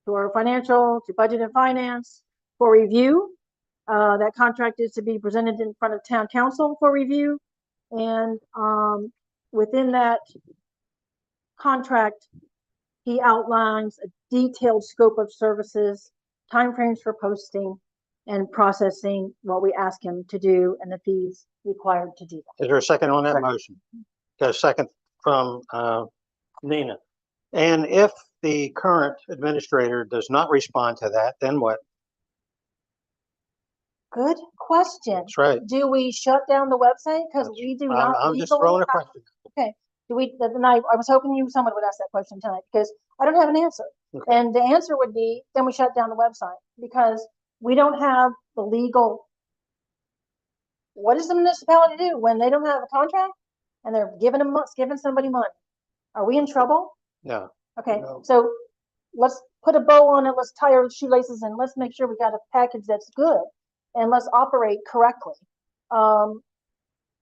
to our financial, to budget and finance for review. That contract is to be presented in front of town council for review. And within that contract, he outlines a detailed scope of services, timeframes for posting, and processing what we ask him to do and the fees required to do that. Is there a second on that motion? Got a second from Nina. And if the current administrator does not respond to that, then what? Good question. That's right. Do we shut down the website? Because we do not. I'm just legally throwing a have- question. Okay. Do we? And I was hoping someone would ask that question tonight because I don't have an answer. Okay. And the answer would be then we shut down the website because we don't have the legal. What does the municipality do when they don't have a contract and they're giving somebody money? Are we in trouble? No. Okay, No. so let's put a bow on it. Let's tie our shoelaces and let's make sure we got a package that's good and let's operate correctly.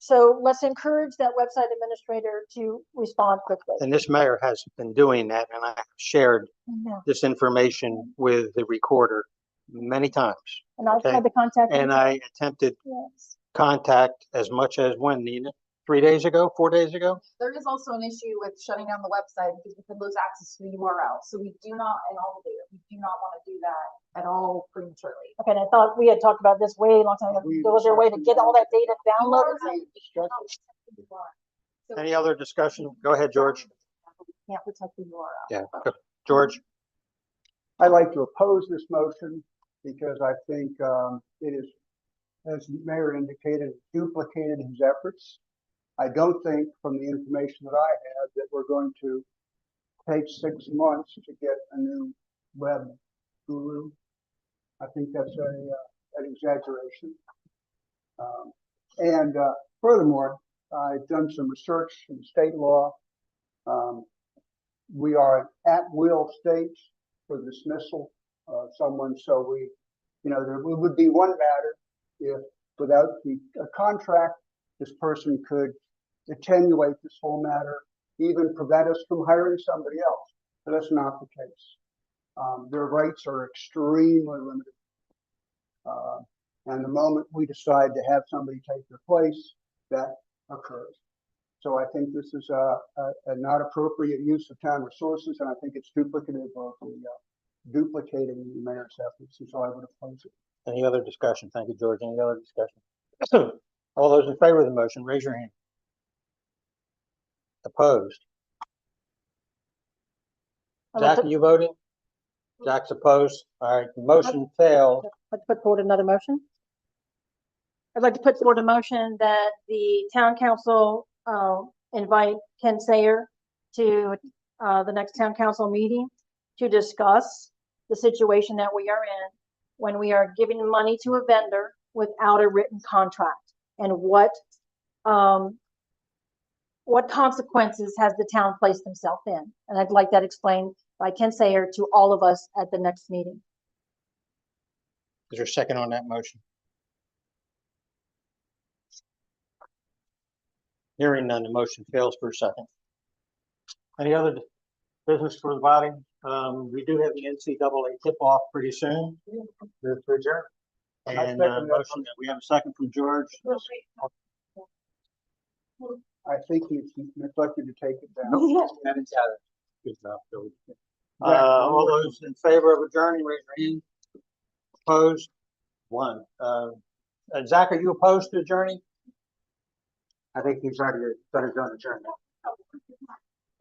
So let's encourage that website administrator to respond quickly. And this mayor has been doing that, and I have shared Yeah. this information with the recorder many times. And I've Okay. tried to contact. And I attempted Yes. contact as much as when, Nina? 3 days ago, 4 days ago? There is also an issue with shutting down the website because we could lose access to the URL. So we do not, and all the data, we do not want to do that at all prematurely. Okay, and I thought we had talked about this way long time ago. Was there a way to get all that data downloaded? Any other discussion? Go ahead, George. Can't protect the URL. Yeah, go. George. I'd like to oppose this motion because I think it is, as the mayor indicated, duplicated his efforts. I don't think from the information that I have that we're going to take 6 months to get a new web guru. I think that's an exaggeration. And furthermore, I've done some research in state law. We are an at-will state for dismissal of someone. So there would be one matter if without a contract, this person could attenuate this whole matter, even prevent us from hiring somebody else. But that's not the case. Their rates are extremely limited. And the moment we decide to have somebody take their place, that occurs. So I think this is a not appropriate use of town resources, and I think it's duplicative of duplicating the mayor's efforts, and so I would oppose it. Any other discussion? Thank you, George. Any other discussion? All those in favor of the motion, raise your hand. Opposed? Zach, are you voting? Zach's opposed. All right, the motion failed. Let's put forward another motion. I'd like to put forward a motion that the town council invite Ken Sayer to the next town council meeting to discuss the situation that we are in when we are giving money to a vendor without a written contract, and what consequences has the town placed himself in. And I'd like that explained by Ken Sayer to all of us at the next meeting. Is there a second on that motion? Hearing none, the motion fails for a second. Any other business for the body? We do have the NCAA tip-off pretty soon. Move to adjourn. And motion, we have a second from George. I think he neglected to take it down. Good enough, George. All those in favor of adjourning, raise your hand. Opposed? One. Zach, are you opposed to adjourning? I think he's already done his own adjournment.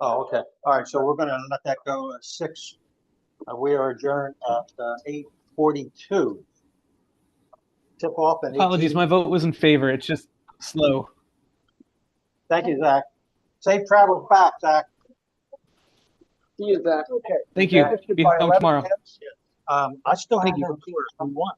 Oh, okay. All right, so we're gonna let that go at 6. We are adjourned at 8:42. Tip off at 18. Apologies, my vote was in favor. It's just slow. Thank you, Zach. Safe travels back, Zach. See you, Zach. Okay. Thank you. Finished it Be by home 11 tomorrow. a.m. I still have Thank you. no clue who won.